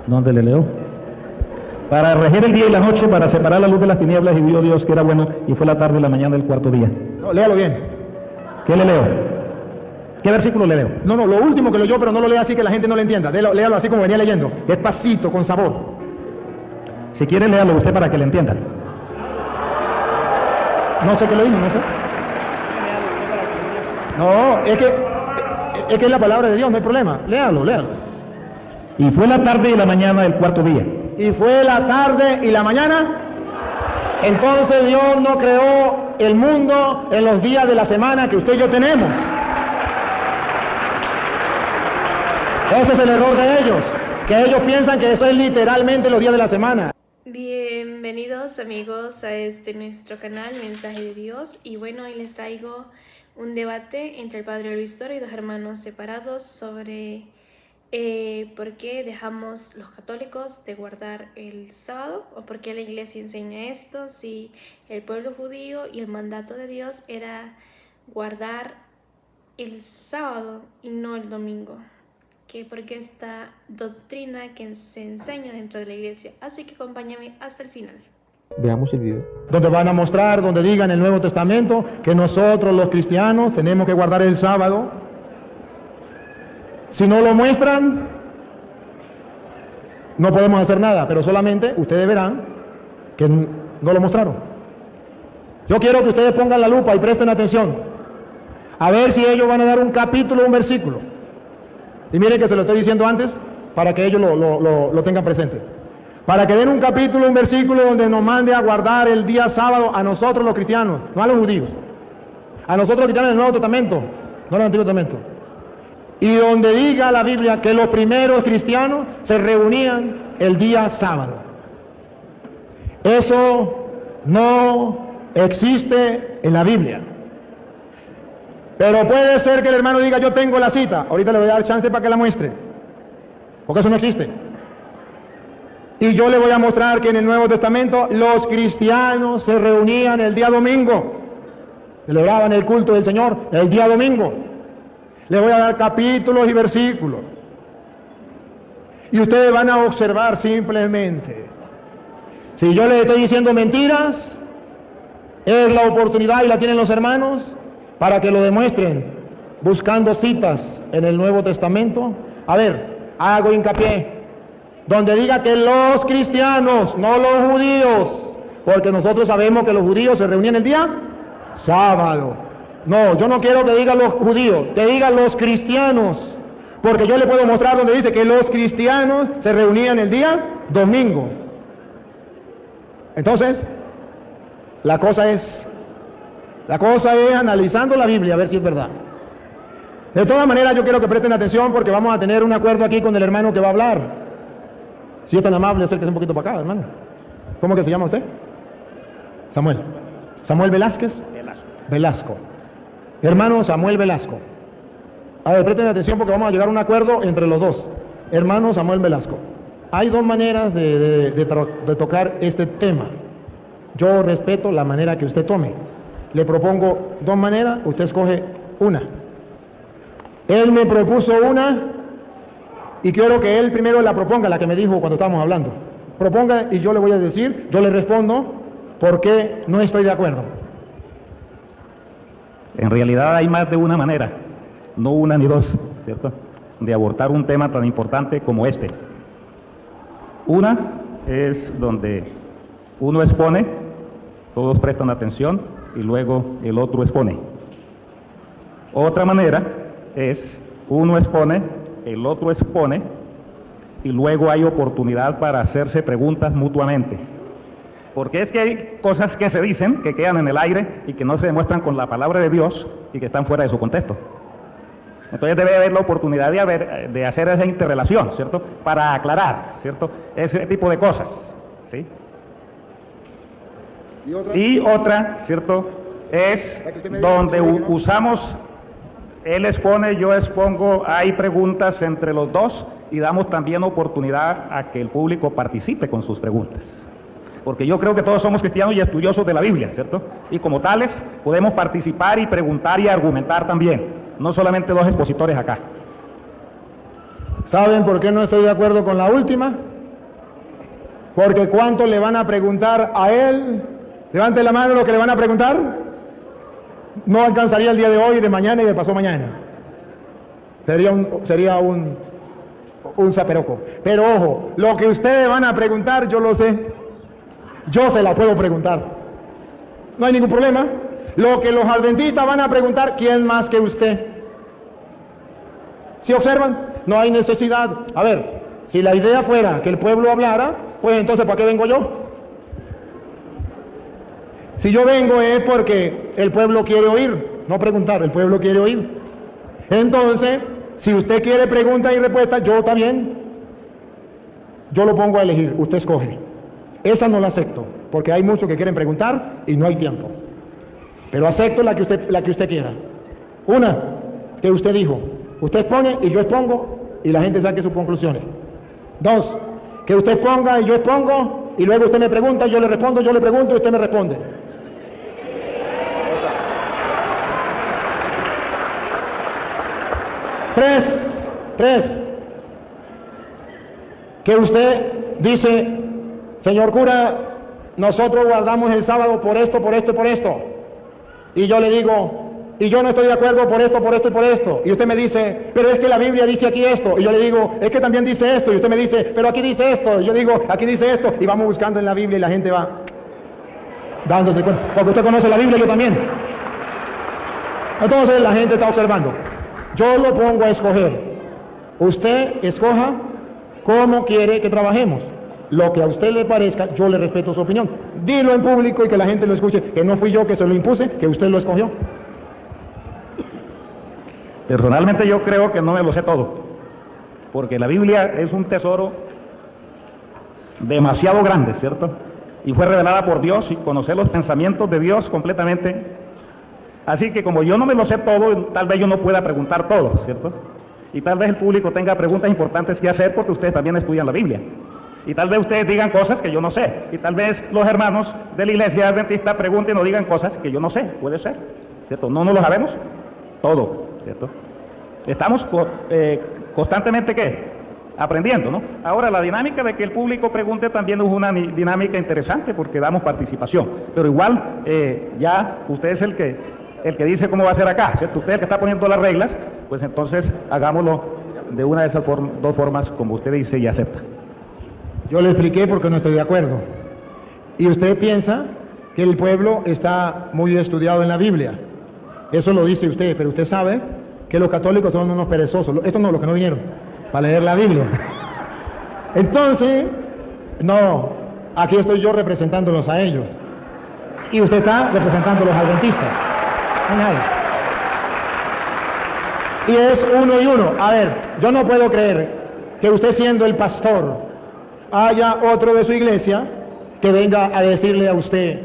¿Dónde le leo? Para regir el día y la noche, para separar la luz de las tinieblas, y vio Dios que era bueno, y fue la tarde y la mañana del cuarto día. No, léalo bien. ¿Qué le leo? ¿Qué versículo le leo? No, lo último que leyó, pero no lo lea así que la gente no lo entienda. Léalo así como venía leyendo, despacito, con sabor. Si quiere, léalo usted para que le entienda. No sé qué le dijo, no sé. No, es que es la palabra de Dios, no hay problema. Léalo. Y fue la tarde y la mañana del cuarto día. Y fue la tarde y la mañana. Entonces Dios no creó el mundo en los días de la semana que usted y yo tenemos. Ese es el error de ellos, que ellos piensan que eso es literalmente los días de la semana. Bienvenidos amigos a nuestro canal Mensaje de Dios, y bueno, hoy les traigo un debate entre el padre Luis Toro y dos hermanos separados sobre por qué dejamos los católicos de guardar el sábado, o por qué la iglesia enseña esto si el pueblo judío y el mandato de Dios era guardar el sábado y no el domingo. Porque esta doctrina que se enseña dentro de la iglesia. Así que acompáñame hasta el final. Veamos el video. Donde van a mostrar, donde diga en el Nuevo Testamento que nosotros los cristianos tenemos que guardar el sábado. Si no lo muestran, no podemos hacer nada, pero solamente ustedes verán que no lo mostraron. Yo quiero que ustedes pongan la lupa y presten atención, a ver si ellos van a dar un capítulo o un versículo. Y miren que se lo estoy diciendo antes para que ellos lo tengan presente. Para que den un capítulo, un versículo donde nos mande a guardar el día sábado a nosotros los cristianos, no a los judíos. A nosotros los cristianos en el Nuevo Testamento, no en el Antiguo Testamento. Y donde diga la Biblia que los primeros cristianos se reunían el día sábado. Eso no existe en la Biblia. Pero puede ser que el hermano diga, yo tengo la cita, ahorita le voy a dar chance para que la muestre, porque eso no existe. Y yo le voy a mostrar que en el Nuevo Testamento los cristianos se reunían el día domingo, celebraban el culto del Señor el día domingo. Le voy a dar capítulos y versículos, y ustedes van a observar simplemente. Si yo les estoy diciendo mentiras, es la oportunidad, y la tienen los hermanos, para que lo demuestren, buscando citas en el Nuevo Testamento. A ver, hago hincapié, donde diga que los cristianos, no los judíos, porque nosotros sabemos que los judíos se reunían el día sábado. No, yo no quiero que diga los judíos, que diga los cristianos, porque yo le puedo mostrar donde dice que los cristianos se reunían el día domingo. Entonces, la cosa es analizando la Biblia, a ver si es verdad. De todas maneras, yo quiero que presten atención, porque vamos a tener un acuerdo aquí con el hermano que va a hablar. Si es tan amable, acérquese un poquito para acá, hermano. ¿Cómo que se llama usted? Samuel. ¿Samuel Velázquez? Velasco. Hermano Samuel Velasco. A ver, presten atención, porque vamos a llegar a un acuerdo entre los dos. Hermano Samuel Velasco. Hay dos maneras de tocar este tema. Yo respeto la manera que usted tome. Le propongo dos maneras, usted escoge una. Él me propuso una, y quiero que él primero la proponga, la que me dijo cuando estábamos hablando. Proponga y yo le voy a decir, yo le respondo por qué no estoy de acuerdo. En realidad hay más de una manera, no una ni dos, ¿cierto?, de abordar un tema tan importante como este. Una es donde uno expone, todos prestan atención, y luego el otro expone. Otra manera es uno expone, el otro expone, y luego hay oportunidad para hacerse preguntas mutuamente. Porque es que hay cosas que se dicen, que quedan en el aire y que no se demuestran con la palabra de Dios y que están fuera de su contexto. Entonces debe haber la oportunidad de hacer esa interrelación, ¿cierto?, para aclarar, ¿cierto?, ese tipo de cosas, ¿sí? Y otra, ¿cierto?, es donde usamos, él expone, yo expongo, hay preguntas entre los dos y damos también oportunidad a que el público participe con sus preguntas. Porque yo creo que todos somos cristianos y estudiosos de la Biblia, ¿cierto? Y como tales podemos participar y preguntar y argumentar también, no solamente dos expositores acá. ¿Saben por qué no estoy de acuerdo con la última? Porque ¿cuánto le van a preguntar a él? Levante la mano lo que le van a preguntar. No alcanzaría el día de hoy, de mañana y de pasado mañana. Sería un zaperoco. Pero ojo, lo que ustedes van a preguntar, yo lo sé. Yo se la puedo preguntar. No hay ningún problema. Lo que los adventistas van a preguntar, ¿quién más que usted? ¿Sí observan? No hay necesidad. A ver, si la idea fuera que el pueblo hablara, pues entonces ¿para qué vengo yo? Si yo vengo es porque el pueblo quiere oír, no preguntar, el pueblo quiere oír. Entonces, si usted quiere pregunta y respuesta, yo también. Yo lo pongo a elegir, usted escoge. Esa no la acepto, porque hay muchos que quieren preguntar y no hay tiempo. Pero acepto la que usted quiera. Una, que usted dijo. Usted expone y yo expongo y la gente saque sus conclusiones. Dos, que usted exponga y yo expongo y luego usted me pregunta, yo le respondo, yo le pregunto y usted me responde. Tres, que usted dice, señor cura, nosotros guardamos el sábado por esto, por esto y por esto. Y yo le digo, y yo no estoy de acuerdo por esto, por esto y por esto. Y usted me dice, pero es que la Biblia dice aquí esto. Y yo le digo, es que también dice esto. Y usted me dice, pero aquí dice esto. Y yo digo, aquí dice esto. Y vamos buscando en la Biblia y la gente va dándose cuenta. Porque usted conoce la Biblia, yo también. Entonces la gente está observando. Yo lo pongo a escoger. Usted escoja cómo quiere que trabajemos. Lo que a usted le parezca, yo le respeto su opinión. Dilo en público y que la gente lo escuche. Que no fui yo que se lo impuse, que usted lo escogió. Personalmente yo creo que no me lo sé todo, porque la Biblia es un tesoro demasiado grande, ¿cierto? Y fue revelada por Dios y conocer los pensamientos de Dios completamente. Así que como yo no me lo sé todo, tal vez yo no pueda preguntar todo, ¿cierto? Y tal vez el público tenga preguntas importantes que hacer porque ustedes también estudian la Biblia. Y tal vez ustedes digan cosas que yo no sé. Y tal vez los hermanos de la iglesia adventista pregunten o digan cosas que yo no sé. Puede ser, ¿cierto? No lo sabemos todo, ¿cierto? Estamos constantemente, ¿qué? Aprendiendo, ¿no? Ahora, la dinámica de que el público pregunte también es una dinámica interesante porque damos participación. Pero igual, ya usted es el que dice cómo va a ser acá, ¿cierto? Usted es el que está poniendo las reglas, pues entonces hagámoslo de una de esas dos formas como usted dice y acepta. Yo le expliqué porque no estoy de acuerdo. Y usted piensa que el pueblo está muy estudiado en la Biblia. Eso lo dice usted, pero usted sabe que los católicos son unos perezosos. Estos no, los que no vinieron para leer la Biblia. Entonces, no, aquí estoy yo representándolos a ellos. Y usted está representando a los adventistas. No nada. Y es uno y uno. A ver, yo no puedo creer que usted siendo el pastor haya otro de su iglesia que venga a decirle a usted,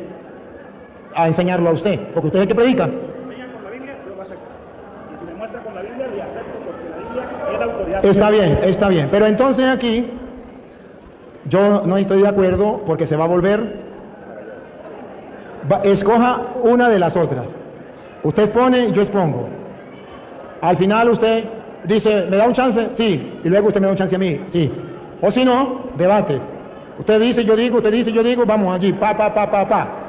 a enseñarlo a usted, porque usted es el que predica. Enseña con la Biblia, yo lo acepto. Si me muestra con la Biblia, le acepto porque la Biblia es la autoridad. Está bien, pero entonces aquí yo no estoy de acuerdo porque se va a volver, escoja una de las otras. Usted expone, yo expongo. Al final usted dice, ¿me da un chance? Sí. Y luego usted me da un chance a mí, sí. O si no, debate. Usted dice, yo digo, usted dice, yo digo, vamos allí, pa.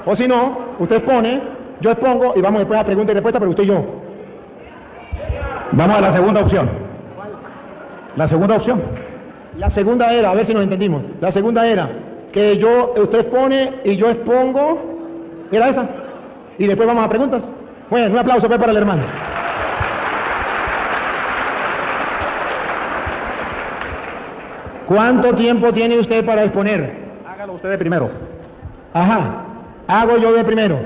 O si no, usted expone, yo expongo y vamos después a pregunta y respuesta, pero usted y yo. Vamos a la segunda opción. La segunda opción. La segunda era, a ver si nos entendimos. La segunda era que usted expone y yo expongo. ¿Era esa? Y después vamos a preguntas. Bueno, un aplauso pues para el hermano. ¿Cuánto tiempo tiene usted para exponer? Hágalo usted de primero. Ajá, hago yo de primero.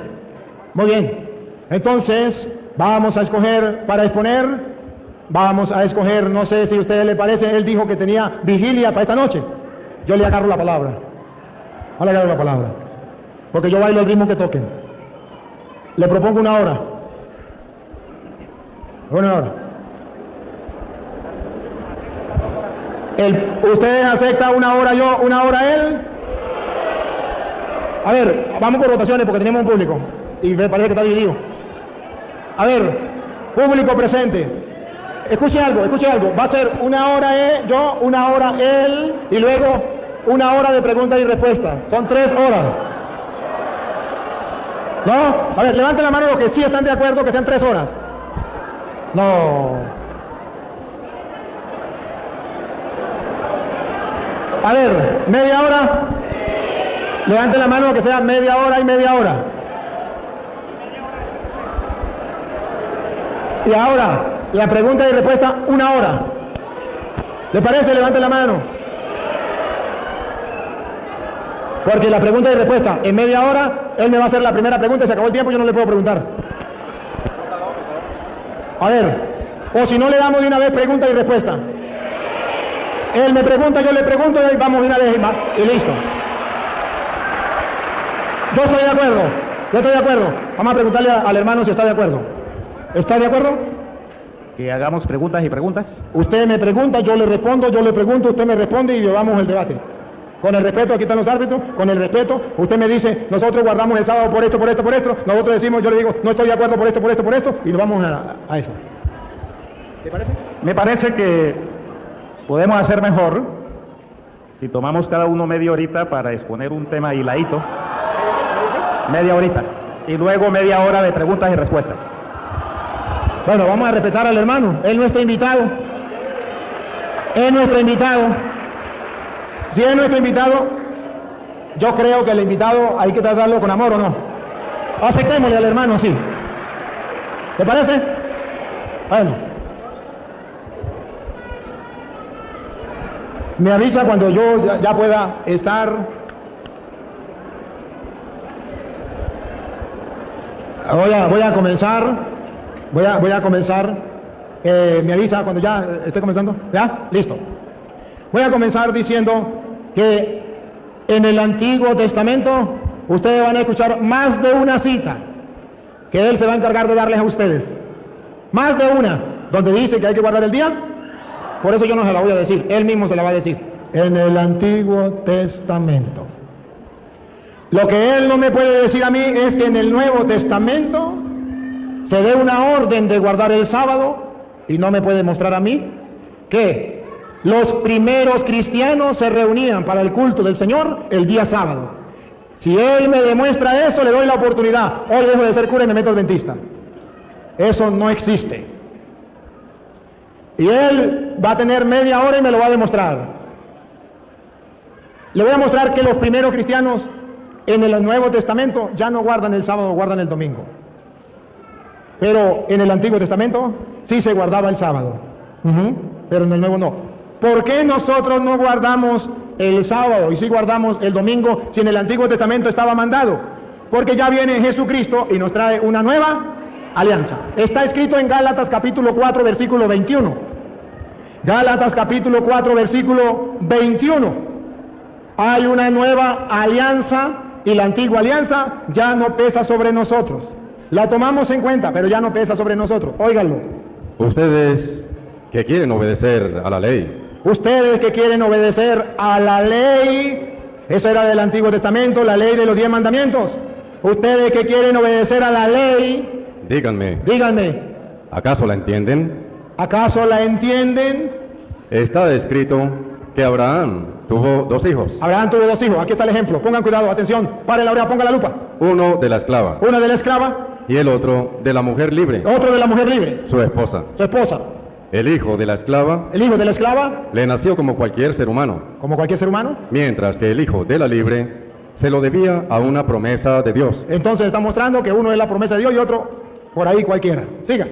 Muy bien. Entonces, vamos a escoger para exponer. Vamos a escoger, no sé si a ustedes le parece, él dijo que tenía vigilia para esta noche. Yo le agarro la palabra. No le agarro la palabra. Porque yo bailo el ritmo que toquen. Le propongo una hora. Una hora. ¿Ustedes aceptan una hora yo, una hora él? A ver, vamos por rotaciones porque tenemos un público y me parece que está dividido. A ver, público presente, escuche algo, va a ser una hora yo, una hora él y luego 1 hora de preguntas y respuestas. Son 3 horas. ¿No? A ver, levanten la mano los que sí están de acuerdo que sean 3 horas. No. A ver, ¿media hora? Levanten la mano que sea media hora y media hora. Y ahora, la pregunta y respuesta, 1 hora. ¿Le parece? Levanten la mano. Porque la pregunta y respuesta, en media hora, él me va a hacer la primera pregunta y se acabó el tiempo, yo no le puedo preguntar. A ver, o si no le damos de una vez pregunta y respuesta. Él me pregunta, yo le pregunto y vamos de una vez y listo. Yo estoy de acuerdo, yo estoy de acuerdo. Vamos a preguntarle al hermano si está de acuerdo. ¿Está de acuerdo? Que hagamos preguntas y preguntas. Usted me pregunta, yo le respondo, yo le pregunto, usted me responde y llevamos el debate. Con el respeto, aquí están los árbitros, con el respeto, usted me dice, nosotros guardamos el sábado por esto, por esto, por esto, nosotros decimos, yo le digo, no estoy de acuerdo por esto, por esto, por esto, y nos vamos a eso. ¿Te parece? Me parece que podemos hacer mejor si tomamos cada uno media horita para exponer un tema hiladito. Media horita. Y luego media hora de preguntas y respuestas. Bueno, vamos a respetar al hermano, es nuestro invitado. Es nuestro invitado. Si es nuestro invitado, yo creo que el invitado hay que tratarlo con amor, ¿o no? Aceptémosle al hermano así. ¿Te parece? Bueno. Me avisa cuando yo ya pueda estar. Voy a comenzar. Voy a comenzar. Me avisa cuando ya esté comenzando. ¿Ya? Listo. Voy a comenzar diciendo que en el Antiguo Testamento ustedes van a escuchar más de una cita que Él se va a encargar de darles a ustedes. Más de una, donde dice que hay que guardar el día. Por eso yo no se la voy a decir, Él mismo se la va a decir. En el Antiguo Testamento. Lo que Él no me puede decir a mí es que en el Nuevo Testamento se dé una orden de guardar el sábado y no me puede mostrar a mí que los primeros cristianos se reunían para el culto del Señor el día sábado. Si Él me demuestra eso, le doy la oportunidad. Hoy dejo de ser cura y me meto adventista. Eso no existe. Y Él va a tener media hora y me lo va a demostrar. Le voy a mostrar que los primeros cristianos en el Nuevo Testamento ya no guardan el sábado, guardan el domingo. Pero en el Antiguo Testamento sí se guardaba el sábado. Pero en el Nuevo no. ¿Por qué nosotros no guardamos el sábado y sí guardamos el domingo si en el Antiguo Testamento estaba mandado? Porque ya viene Jesucristo y nos trae una nueva alianza. Está escrito en Gálatas capítulo 4 versículo 21. Gálatas capítulo 4 versículo 21. Hay una nueva alianza y la antigua alianza ya no pesa sobre nosotros. La tomamos en cuenta, pero ya no pesa sobre nosotros. Óiganlo. Ustedes que quieren obedecer a la ley. Ustedes que quieren obedecer a la ley, eso era del Antiguo Testamento, la ley de los 10 mandamientos. Ustedes que quieren obedecer a la ley, díganme, ¿acaso la entienden? ¿Acaso la entienden? Está escrito que Abraham tuvo 2 hijos. Abraham tuvo 2 hijos, aquí está el ejemplo, pongan cuidado, atención, paren la oreja, pongan la lupa. Uno de la esclava. Uno de la esclava. Y el otro de la mujer libre. Otro de la mujer libre. Su esposa. Su esposa. El hijo de la esclava. El hijo de la esclava. Le nació como cualquier ser humano. Como cualquier ser humano. Mientras que el hijo de la libre se lo debía a una promesa de Dios. Entonces está mostrando que uno es la promesa de Dios y otro por ahí cualquiera. Siga.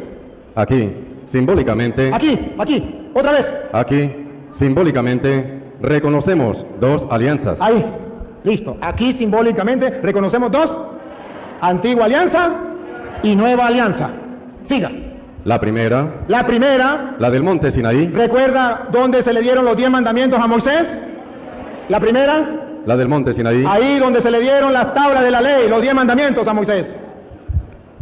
Aquí, simbólicamente. Aquí, otra vez. Aquí, simbólicamente, reconocemos 2 alianzas. Ahí, listo. Aquí simbólicamente reconocemos 2. Antigua alianza y nueva alianza. Siga. La primera. La del monte Sinaí. ¿Recuerda dónde se le dieron los 10 mandamientos a Moisés? La primera. La del monte Sinaí. Ahí donde se le dieron las tablas de la ley, los 10 mandamientos a Moisés.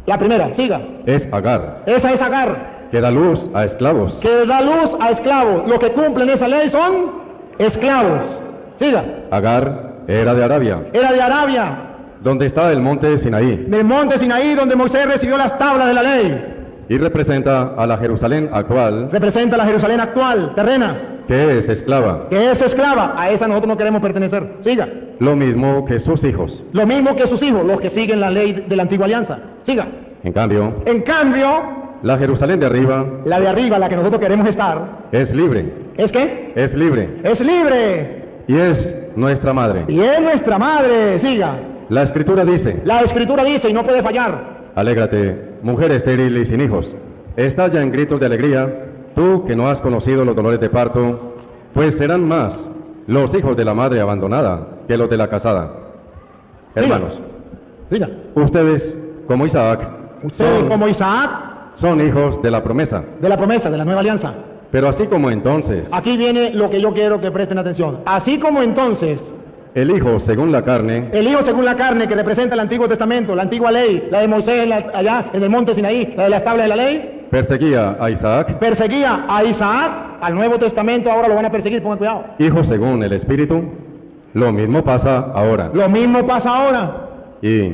La primera, siga. Es Agar. Esa es Agar. Que da luz a esclavos. Que da luz a esclavos. Los que cumplen esa ley son esclavos. Siga. Agar era de Arabia. Era de Arabia. Donde está el monte Sinaí. Del monte Sinaí donde Moisés recibió las tablas de la ley. Y representa a la Jerusalén actual. Representa a la Jerusalén actual, terrena. que es esclava, que es esclava, a esa nosotros no queremos pertenecer. Siga. lo mismo que sus hijos. Lo mismo que sus hijos, los que siguen la ley de la antigua alianza. Siga. En cambio, En cambio, la Jerusalén de arriba la de arriba, la que nosotros queremos estar, es libre, ¿es qué? es libre, Es libre. y es nuestra madre. Y es nuestra madre. Siga. La Escritura dice, La Escritura dice, y no puede fallar, alégrate, mujer estéril y sin hijos, estalla en gritos de alegría, tú que no has conocido los dolores de parto, pues serán más los hijos de la madre abandonada que los de la casada. Hermanos, siga. ustedes, como Isaac, Ustedes como Isaac, son hijos de la promesa. de la promesa, de la nueva alianza. Pero así como entonces, Aquí viene lo que yo quiero que presten atención. Así como entonces, el hijo según la carne, el hijo según la carne que representa el Antiguo Testamento, la antigua ley, la de Moisés allá en el monte Sinaí, la de las tablas de la ley, perseguía a Isaac, perseguía a Isaac, al Nuevo Testamento ahora lo van a perseguir, pongan cuidado. hijo según el Espíritu, lo mismo pasa ahora. Lo mismo pasa ahora. ¿Y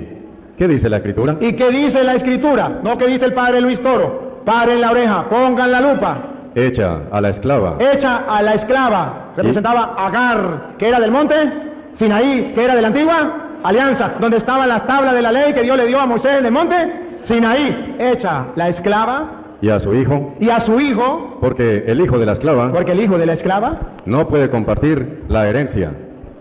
qué dice la Escritura? ¿Y qué dice la Escritura? No que dice el padre Luis Toro. Paren la oreja, pongan la lupa. Echa a la esclava, Hecha a la esclava, representaba a Agar, que era del monte Sinaí, que era de la antigua alianza, donde estaban las tablas de la ley que Dios le dio a Moisés en el monte Sinaí. Hecha la esclava y a su hijo, y a su hijo, porque el hijo de la esclava porque el hijo de la esclava no puede compartir la herencia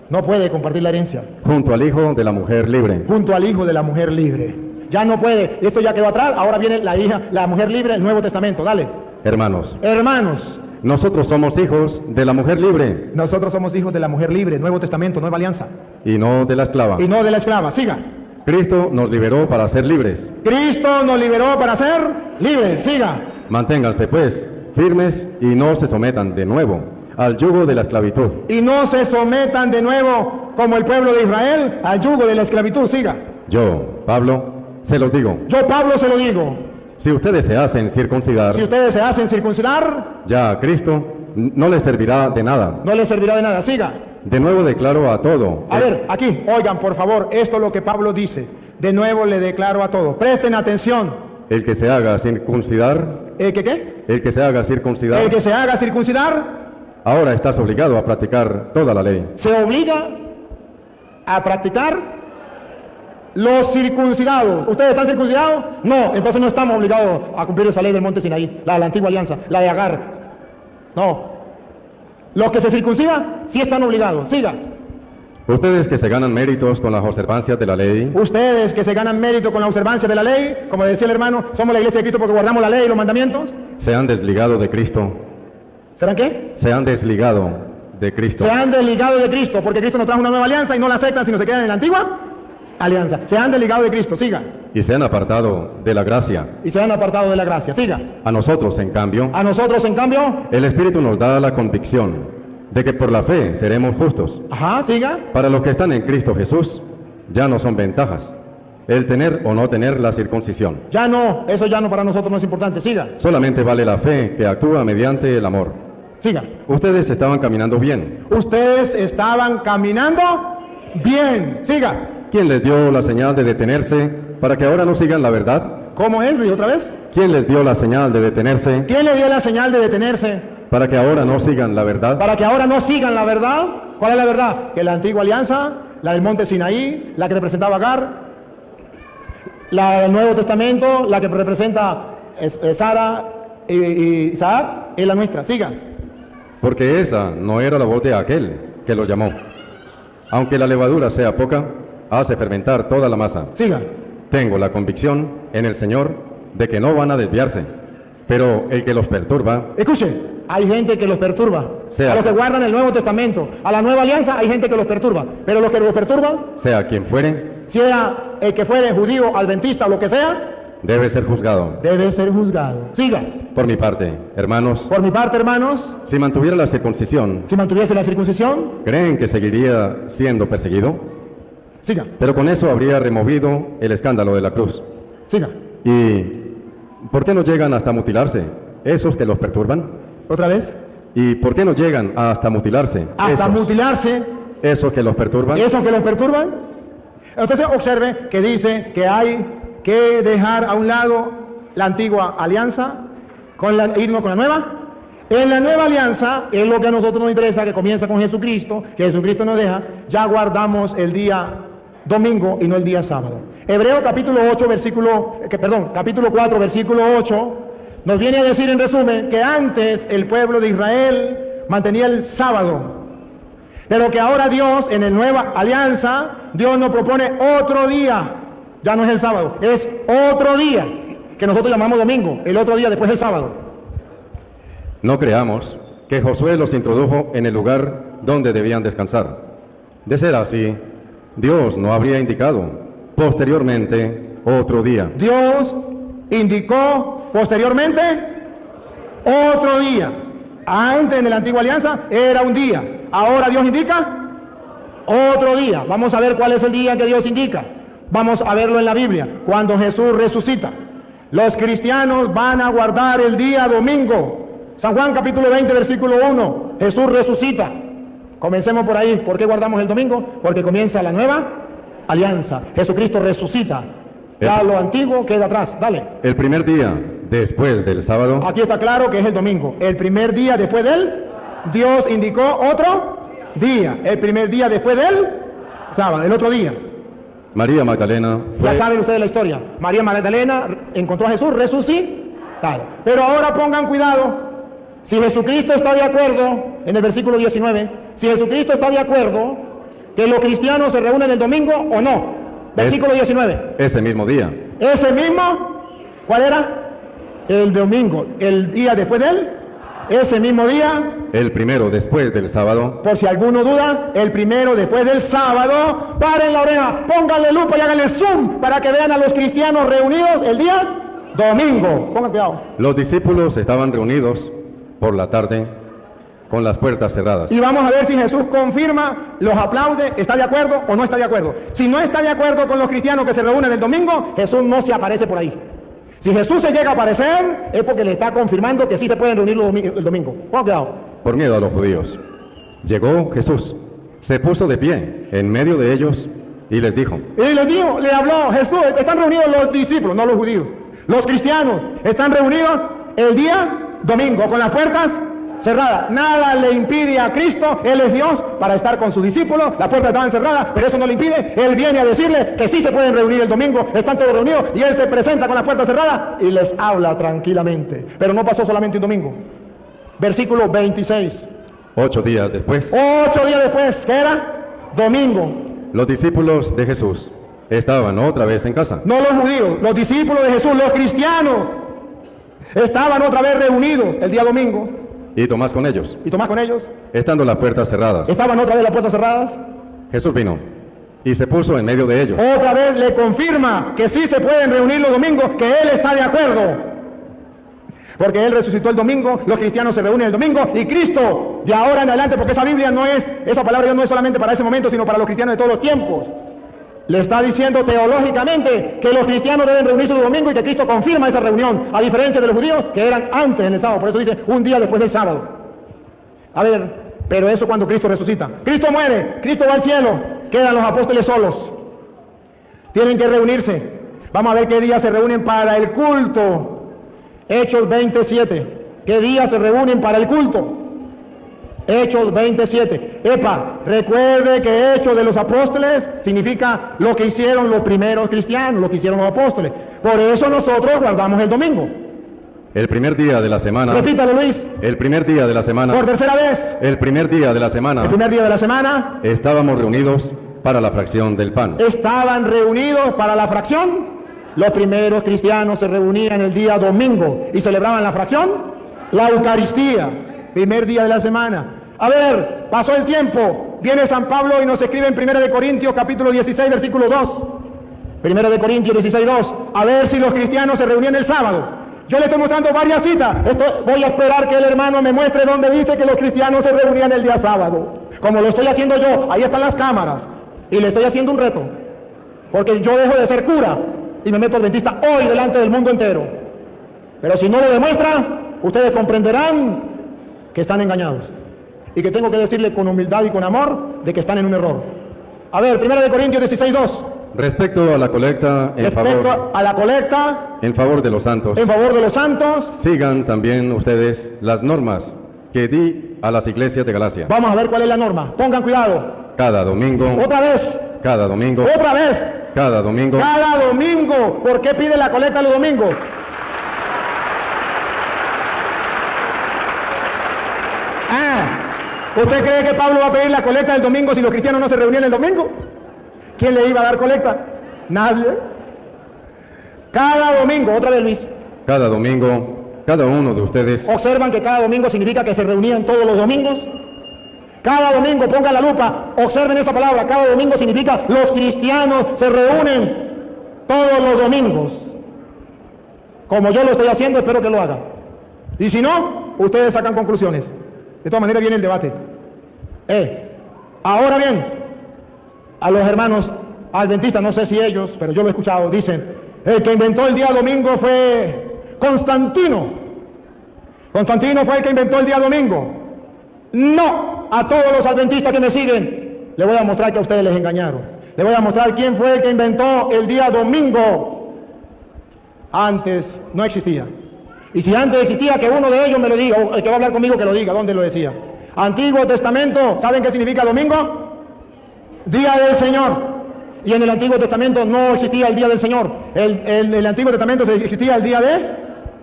no puede compartir la herencia junto al hijo de la mujer libre. junto al hijo de la mujer libre. Ya no puede, esto ya quedó atrás, ahora viene la hija, la mujer libre, el Nuevo Testamento. Dale. Hermanos, Hermanos, nosotros somos hijos de la mujer libre nosotros somos hijos de la mujer libre, Nuevo Testamento, Nueva Alianza, y no de la esclava. y no de la esclava. Siga. Cristo nos liberó para ser libres. Cristo nos liberó para ser libres. Siga. Manténganse pues firmes y no se sometan de nuevo al yugo de la esclavitud. Y no se sometan de nuevo, como el pueblo de Israel, al yugo de la esclavitud. Siga. Yo, Pablo, se los digo, Yo, Pablo, se lo digo. si ustedes se hacen circuncidar, Si ustedes se hacen circuncidar, ya a Cristo no les servirá de nada. no les servirá de nada. Siga. De nuevo declaro a todo. A ver, aquí, oigan, por favor, esto es lo que Pablo dice. De nuevo le declaro a todo. Presten atención. El que se haga circuncidar, ¿Qué? el que se haga circuncidar, El que se haga circuncidar ahora estás obligado a practicar toda la ley. se obliga a practicar los circuncidados. ¿Ustedes están circuncidados? No, entonces no estamos obligados a cumplir esa ley del monte Sinaí, la de la antigua alianza, la de Agar. No. Los que se circuncidan sí están obligados. Siga. Ustedes que se ganan méritos con las observancias de la ley, Ustedes que se ganan mérito con la observancia de la ley, como decía el hermano, somos la iglesia de Cristo porque guardamos la ley y los mandamientos. se han desligado de Cristo, ¿Serán qué? se han desligado de Cristo. Se han desligado de Cristo, porque Cristo nos trajo una nueva alianza y no la aceptan sino se quedan en la antigua alianza. Se han desligado de Cristo. Siga. Y se han apartado de la gracia. Y se han apartado de la gracia. Siga. A nosotros, en cambio, A nosotros, en cambio, el Espíritu nos da la convicción de que por la fe seremos justos. ajá, siga. Para los que están en Cristo Jesús, ya no son ventajas el tener o no tener la circuncisión. Ya no, eso ya no para nosotros no es importante. Siga. Solamente vale la fe que actúa mediante el amor. Siga. Ustedes estaban caminando bien. Ustedes estaban caminando bien. Siga. ¿Quién les dio la señal de detenerse para que ahora no sigan la verdad? ¿Cómo es? ¿Lo digo otra vez? ¿Quién les dio la señal de detenerse ¿Quién le dio la señal de detenerse? para que ahora no sigan la verdad? Para que ahora no sigan la verdad. ¿Cuál es la verdad? Que la antigua alianza, la del monte Sinaí, la que representaba Agar, la del Nuevo Testamento, la que representa Sara y Isaac, es la nuestra. Siga. Porque esa no era la voz de aquel que los llamó. Aunque la levadura sea poca, hace fermentar toda la masa. Siga. Tengo la convicción en el Señor de que no van a desviarse, pero el que los perturba, Escuche, hay gente que los perturba. Sea. A los que guardan el Nuevo Testamento, a la nueva alianza hay gente que los perturba. Pero los que los perturban, sea quien fuere, sea el que fuere judío, adventista o lo que sea, debe ser juzgado. debe ser juzgado. Siga. Por mi parte, hermanos, Por mi parte, hermanos, si mantuviera la circuncisión, si mantuviese la circuncisión, ¿creen que seguiría siendo perseguido? siga, Pero con eso habría removido el escándalo de la cruz. siga. ¿Y por qué no llegan hasta mutilarse esos que los perturban? Otra vez. ¿Y por qué no llegan hasta mutilarse Hasta esos, mutilarse, esos que los perturban? esos que los perturban. Entonces observe que dice que hay que dejar a un lado la antigua alianza, irnos con la nueva En la nueva alianza, es lo que a nosotros nos interesa, que comienza con Jesucristo, que Jesucristo nos deja, ya guardamos el día domingo y no el día sábado. Hebreo capítulo 4, versículo 8, nos viene a decir en resumen que antes el pueblo de Israel mantenía el sábado, pero que ahora Dios, en la nueva alianza, Dios nos propone otro día, ya no es el sábado, es otro día, que nosotros llamamos domingo, el otro día después del sábado. No creamos que Josué los introdujo en el lugar donde debían descansar. De ser así, Dios no habría indicado posteriormente otro día. Dios indicó posteriormente otro día. Antes, en la antigua alianza, era un día. Ahora Dios indica otro día. Vamos a ver cuál es el día que Dios indica. Vamos a verlo en la Biblia. Cuando Jesús resucita, los cristianos van a guardar el día domingo. San Juan capítulo 20, versículo 1. Jesús resucita. Comencemos por ahí. ¿Por qué guardamos el domingo? Porque comienza la nueva alianza. Jesucristo resucita. Ya lo antiguo queda atrás. Dale. El primer día después del sábado. Aquí está claro que es el domingo. El primer día después de él, Dios indicó otro día. El primer día después de él, sábado, el otro día. María Magdalena fue... Ya saben ustedes la historia. María Magdalena encontró a Jesús resucitado. Pero ahora pongan cuidado. Si Jesucristo está de acuerdo, en el versículo 19, si Jesucristo está de acuerdo que los cristianos se reúnen el domingo o no. Versículo 19. Ese mismo día. Ese mismo, ¿cuál era? El domingo, el día después de él, ese mismo día. El primero después del sábado. Por si alguno duda, el primero después del sábado. Paren la oreja, pónganle lupa y háganle zoom para que vean a los cristianos reunidos el día domingo. Pongan cuidado. Los discípulos estaban reunidos por la tarde con las puertas cerradas. Y vamos a ver si Jesús confirma, los aplaude, está de acuerdo o no está de acuerdo. Si no está de acuerdo con los cristianos que se reúnen el domingo, Jesús no se aparece por ahí. Si Jesús se llega a aparecer, es porque le está confirmando que sí se pueden reunir el domingo. Pongan cuidado. Por miedo a los judíos. Llegó Jesús, se puso de pie en medio de ellos y les dijo. Y les dijo, le habló, Jesús, están reunidos los discípulos, no los judíos. Los cristianos están reunidos el día domingo con las puertas cerradas. Nada le impide a Cristo, Él es Dios, para estar con sus discípulos. Las puertas estaban cerradas, pero eso no le impide. Él viene a decirle que sí se pueden reunir el domingo, están todos reunidos, y Él se presenta con las puertas cerradas y les habla tranquilamente. Pero no pasó solamente un domingo. Versículo 26. 8 días después. 8 días después, ¿qué era? Domingo. Los discípulos de Jesús estaban otra vez en casa. No los judíos, los discípulos de Jesús, los cristianos, estaban otra vez reunidos el día domingo. Y Tomás con ellos. ¿Y Tomás con ellos? Estando las puertas cerradas. Estaban otra vez las puertas cerradas. Jesús vino y se puso en medio de ellos. Otra vez le confirma que sí se pueden reunir los domingos, que Él está de acuerdo. Porque Él resucitó el domingo, los cristianos se reúnen el domingo, y Cristo, de ahora en adelante, porque esa Biblia no es, esa palabra no es solamente para ese momento, sino para los cristianos de todos los tiempos. Le está diciendo teológicamente que los cristianos deben reunirse el domingo y que Cristo confirma esa reunión, a diferencia de los judíos que eran antes en el sábado. Por eso dice un día después del sábado. A ver, pero eso cuando Cristo resucita. Cristo muere, Cristo va al cielo, quedan los apóstoles solos. Tienen que reunirse. Vamos a ver qué día se reúnen para el culto. Hechos 27. ¿Qué día se reúnen para el culto? Hechos 27. Epa, recuerde que Hechos de los Apóstoles significa lo que hicieron los primeros cristianos, lo que hicieron los apóstoles. Por eso nosotros guardamos el domingo. El primer día de la semana. Repítalo, Luis. El primer día de la semana. Por tercera vez. El primer día de la semana. El primer día de la semana. Estábamos reunidos para la fracción del pan. Estaban reunidos para la fracción. Los primeros cristianos se reunían el día domingo y celebraban la fracción, la Eucaristía, primer día de la semana. A ver, pasó el tiempo, viene San Pablo y nos escribe en 1 de Corintios capítulo 16, versículo 2. 1 de Corintios 16, 2. A ver si los cristianos se reunían el sábado. Yo le estoy mostrando varias citas. Voy a esperar que el hermano me muestre donde dice que los cristianos se reunían el día sábado. Como lo estoy haciendo yo, ahí están las cámaras. Y le estoy haciendo un reto. Porque yo dejo de ser cura y me meto adventista hoy delante del mundo entero. Pero si no lo demuestra, ustedes comprenderán que están engañados. Y que tengo que decirle con humildad y con amor de que están en un error. A ver, 1 de Corintios 16, 2. Respecto a la colecta Respecto a la colecta en favor de los santos, en favor de los santos, sigan también ustedes las normas que di a las iglesias de Galacia. vamos a ver cuál es la norma. Pongan cuidado. Cada domingo, Otra vez, cada domingo, otra vez. cada domingo, Cada domingo. ¿Por qué pide la colecta los domingos? ¿Usted cree que Pablo va a pedir la colecta el domingo si los cristianos no se reunían el domingo? ¿Quién le iba a dar colecta? Nadie. Cada domingo, otra vez Luis. cada domingo, cada uno de ustedes Observan que cada domingo significa que se reunían todos los domingos. Cada domingo, pongan la lupa, observen esa palabra. Cada domingo significa los cristianos se reúnen todos los domingos. Como yo lo estoy haciendo, espero que lo hagan. Y si no, ustedes sacan conclusiones. De todas maneras viene el debate. Ahora bien, a los hermanos adventistas, no sé si ellos, pero yo lo he escuchado, dicen, el que inventó el día domingo fue Constantino. Constantino fue el que inventó el día domingo. No, a todos los adventistas que me siguen, les voy a mostrar que a ustedes les engañaron. Les voy a mostrar quién fue el que inventó el día domingo. Antes no existía. Y si antes existía, que uno de ellos me lo diga, o el que va a hablar conmigo que lo diga, ¿dónde lo decía? Antiguo Testamento, ¿saben qué significa domingo? Día del Señor. Y en el Antiguo Testamento no existía el día del Señor. En el Antiguo Testamento existía el día de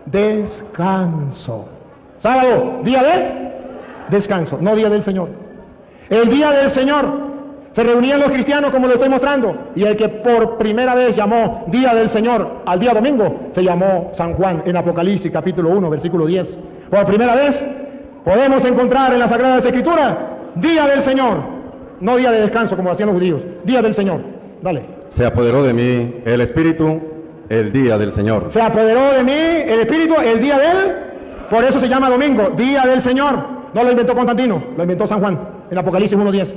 descanso. Sábado, día de descanso, no día del Señor. El día del Señor. Se reunían los cristianos como lo estoy mostrando, y el que por primera vez llamó día del Señor al día domingo, se llamó San Juan en Apocalipsis capítulo 1, versículo 10. Por primera vez podemos encontrar en las Sagradas Escrituras día del Señor, no día de descanso como hacían los judíos, día del Señor. Dale. se apoderó de mí el Espíritu el día del Señor. Se apoderó de mí el Espíritu el día del, por eso se llama domingo, día del Señor. No lo inventó Constantino, lo inventó San Juan en Apocalipsis 1:10.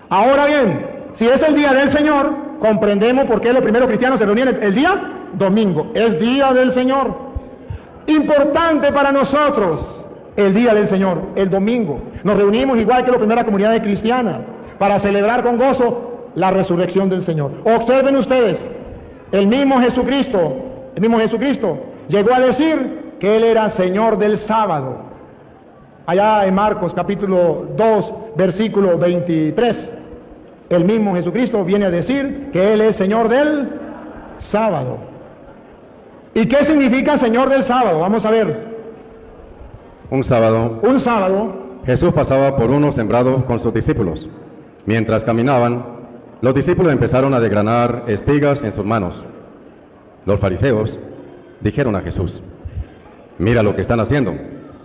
Ahora bien, si es el día del Señor, comprendemos por qué los primeros cristianos se reunían el día domingo. Es día del Señor. Importante para nosotros el día del Señor, el domingo. Nos reunimos igual que las primeras comunidades cristianas para celebrar con gozo la resurrección del Señor. Observen ustedes, el mismo Jesucristo llegó a decir que Él era Señor del sábado. Allá en Marcos capítulo 2, versículo 23, el mismo Jesucristo viene a decir que Él es Señor del sábado. ¿Y qué significa Señor del sábado? Vamos a ver. Un sábado, Jesús pasaba por unos sembrados con sus discípulos. Mientras caminaban, los discípulos empezaron a desgranar espigas en sus manos. Los fariseos dijeron a Jesús: mira lo que están haciendo.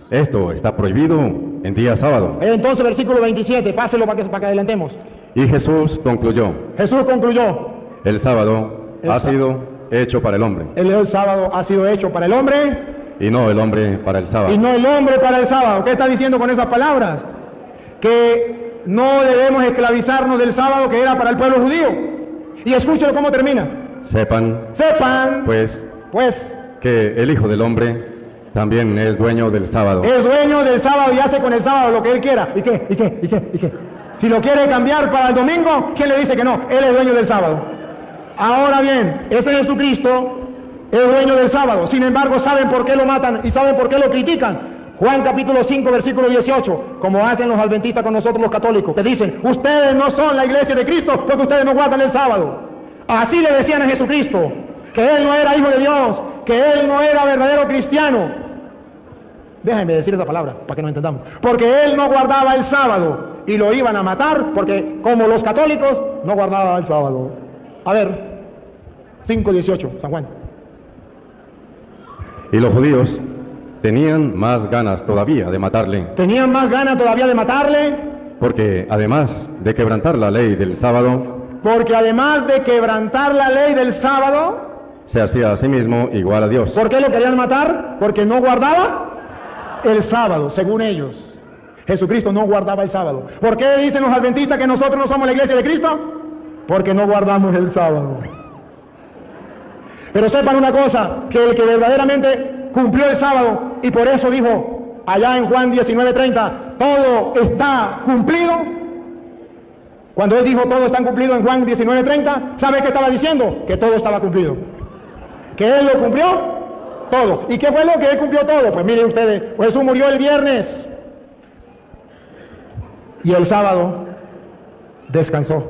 Esto está prohibido en día sábado. Entonces, versículo 27, páselo para que adelantemos. Y Jesús concluyó: el sábado ha sido hecho para el hombre. El sábado ha sido hecho para el hombre. Y no el hombre para el sábado. Y no el hombre para el sábado. ¿Qué está diciendo con esas palabras? Que no debemos esclavizarnos del sábado que era para el pueblo judío. Y escúchelo cómo termina. Sepan, pues, que el Hijo del Hombre también es dueño del sábado. Es dueño del sábado y hace con el sábado lo que Él quiera. ¿Y qué? Si lo quiere cambiar para el domingo, ¿quién le dice que no? Él es dueño del sábado. Ahora bien, ese Jesucristo es dueño del sábado. Sin embargo, ¿saben por qué lo matan y saben por qué lo critican? Juan capítulo 5, versículo 18, como hacen los adventistas con nosotros los católicos, que dicen: ustedes no son la iglesia de Cristo porque ustedes no guardan el sábado. Así le decían a Jesucristo, que Él no era hijo de Dios, que Él no era verdadero cristiano. Déjenme decir esa palabra para que nos entendamos. Porque Él no guardaba el sábado y lo iban a matar porque, como los católicos, no guardaba el sábado. A ver, 5:18, San Juan. Y los judíos tenían más ganas todavía de matarle. Porque además de quebrantar la ley del sábado, se hacía a sí mismo igual a Dios. ¿Por qué lo querían matar? Porque no guardaba el sábado, según ellos. Jesucristo no guardaba el sábado. ¿Por qué dicen los adventistas que nosotros no somos la iglesia de Cristo? Porque no guardamos el sábado. Pero sepan una cosa, que el que verdaderamente cumplió el sábado, y por eso dijo allá en Juan 19:30, todo está cumplido, Cuando él dijo todo está cumplido en Juan 19:30, ¿sabe qué estaba diciendo? Que todo estaba cumplido. Que él lo cumplió todo. ¿Y qué fue lo que él cumplió todo? Pues miren ustedes, Jesús murió el viernes y el sábado descansó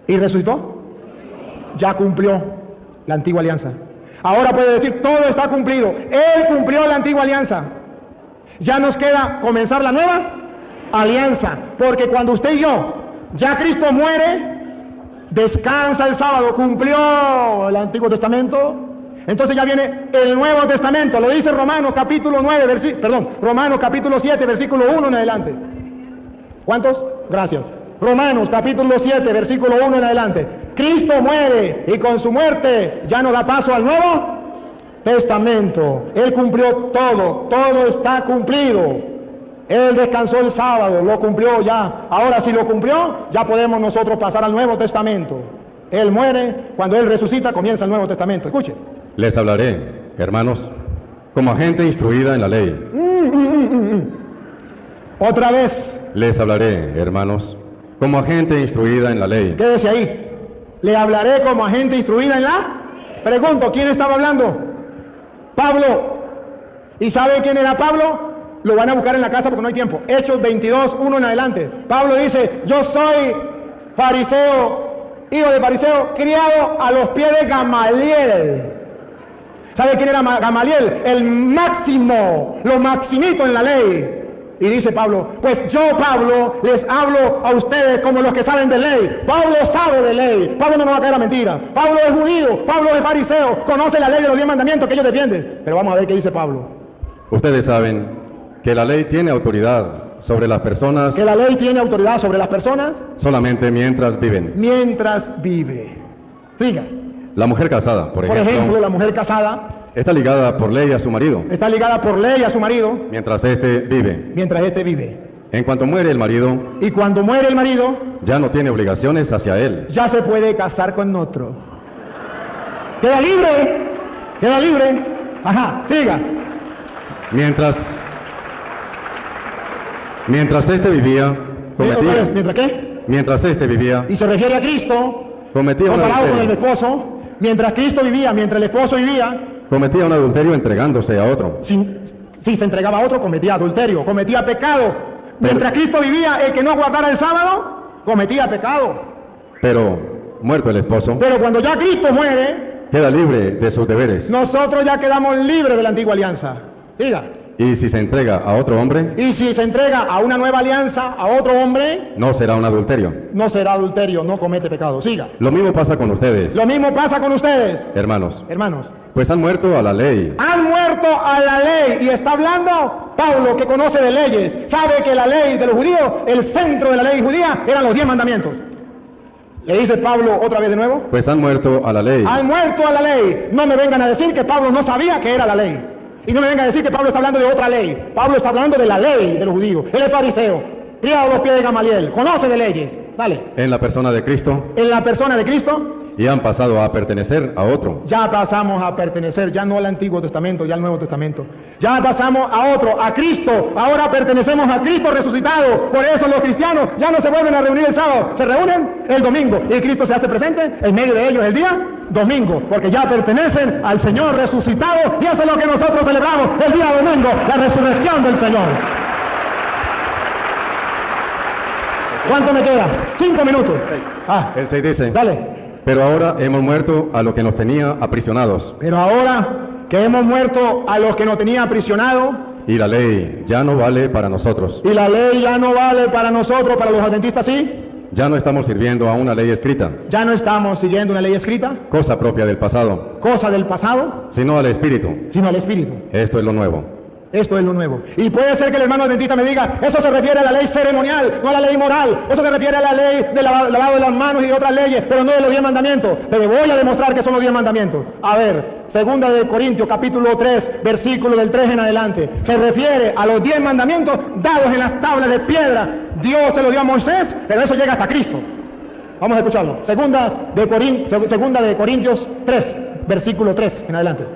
y resucitó. Ya cumplió la antigua alianza. Ahora puede decir, todo está cumplido. Él cumplió la antigua alianza. Ya nos queda comenzar la nueva alianza. Porque cuando usted y yo, ya Cristo muere, descansa el sábado, cumplió el Antiguo Testamento, entonces ya viene el Nuevo Testamento. Lo dice Romanos capítulo 9, Romanos capítulo 7, versículo 1 en adelante. ¿Cuántos? Gracias. Romanos capítulo 7, versículo 1 en adelante. Cristo muere y con su muerte ya nos da paso al Nuevo Testamento. Él cumplió todo, todo está cumplido. Él descansó el sábado, lo cumplió ya. Ahora si lo cumplió, ya podemos nosotros pasar al Nuevo Testamento. Él muere, cuando Él resucita comienza el Nuevo Testamento. Escuchen. Les hablaré, hermanos, como gente instruida en la ley. Otra vez. Les hablaré, hermanos, como a gente instruida en la ley. Quédese ahí. Le hablaré como a gente instruida en la... Pregunto, ¿quién estaba hablando? Pablo. ¿Y sabe quién era Pablo? Lo van a buscar en la casa porque no hay tiempo. Hechos 22, 1 en adelante. Pablo dice, yo soy fariseo, hijo de fariseo, criado a los pies de Gamaliel. ¿Sabe quién era Gamaliel? El máximo, lo maximito en la ley. Y dice Pablo, pues yo, Pablo, les hablo a ustedes como los que saben de ley. Pablo sabe de ley. Pablo no nos va a caer a mentira. Pablo es judío, Pablo es fariseo, conoce la ley de los 10 mandamientos que ellos defienden. Pero vamos a ver qué dice Pablo. Ustedes saben que la ley tiene autoridad sobre las personas. Que la ley tiene autoridad sobre las personas. Solamente mientras viven. Mientras vive. Siga. La mujer casada, por ejemplo, la mujer casada está ligada por ley a su marido. Está ligada por ley a su marido. Mientras éste vive. Mientras éste vive. En cuanto muere el marido. Y cuando muere el marido. Ya no tiene obligaciones hacia él. Ya se puede casar con otro. Queda libre. Queda libre. Ajá, siga. Mientras éste vivía, cometía. ¿Mientras qué? Mientras éste vivía. Y se refiere a Cristo. Cometía un comparado con el adulterio. esposo. Mientras Cristo vivía, mientras el esposo vivía. Cometía un adulterio entregándose a otro. Si se entregaba a otro, cometía adulterio, cometía pecado. Mientras Cristo vivía, el que no guardara el sábado, cometía pecado. Pero, muerto el esposo, Pero cuando ya Cristo muere, queda libre de sus deberes. nosotros ya quedamos libres de la antigua alianza. Siga. Y si se entrega a otro hombre, Y si se entrega a una nueva alianza, a otro hombre, no será un adulterio. no será adulterio, no comete pecado. Siga. Lo mismo pasa con ustedes, Lo mismo pasa con ustedes, hermanos, hermanos. pues han muerto a la ley. Han muerto a la ley. Y está hablando Pablo, que conoce de leyes. Sabe que la ley de los judíos, el centro de la ley judía, eran los 10 mandamientos. Le dice Pablo otra vez de nuevo. Pues han muerto a la ley. Han muerto a la ley. No me vengan a decir que Pablo no sabía que era la ley. Y no me vengan a decir que Pablo está hablando de otra ley. Pablo está hablando de la ley de los judíos. Él es fariseo, criado a los pies de Gamaliel, conoce de leyes. Dale. En la persona de Cristo, En la persona de Cristo, y han pasado a pertenecer a otro. ya pasamos a pertenecer, ya no al Antiguo Testamento, ya al Nuevo Testamento. Ya pasamos a otro, a Cristo. Ahora pertenecemos a Cristo resucitado. Por eso los cristianos ya no se vuelven a reunir el sábado, se reúnen el domingo. Y Cristo se hace presente en medio de ellos el día domingo, porque ya pertenecen al Señor resucitado. Y eso es lo que nosotros celebramos el día domingo, la resurrección del Señor. ¿Cuánto me queda? 5 minutos. 6. Ah, El 6 dice, dale. pero ahora hemos muerto a lo que nos tenía aprisionados, Pero ahora que hemos muerto a los que nos tenía aprisionados, y la ley ya no vale para nosotros. y la ley ya no vale para nosotros, para los adventistas sí, Ya no estamos sirviendo a una ley escrita, ya no estamos siguiendo una ley escrita, cosa propia del pasado, cosa del pasado, sino al Espíritu. sino al Espíritu. Esto es lo nuevo. Esto es lo nuevo. Y puede ser que el hermano adventista me diga, eso se refiere a la ley ceremonial, no a la ley moral. Eso se refiere a la ley del lavado de las manos y de otras leyes, pero no de los 10 mandamientos. Pero voy a demostrar que son los 10 mandamientos. A ver, 2 de Corintios, capítulo 3, versículo del 3 en adelante. Se refiere a los 10 mandamientos dados en las tablas de piedra. Dios se los dio a Moisés, pero eso llega hasta Cristo. Vamos a escucharlo. 2 de Corintios 3, versículo 3 en adelante.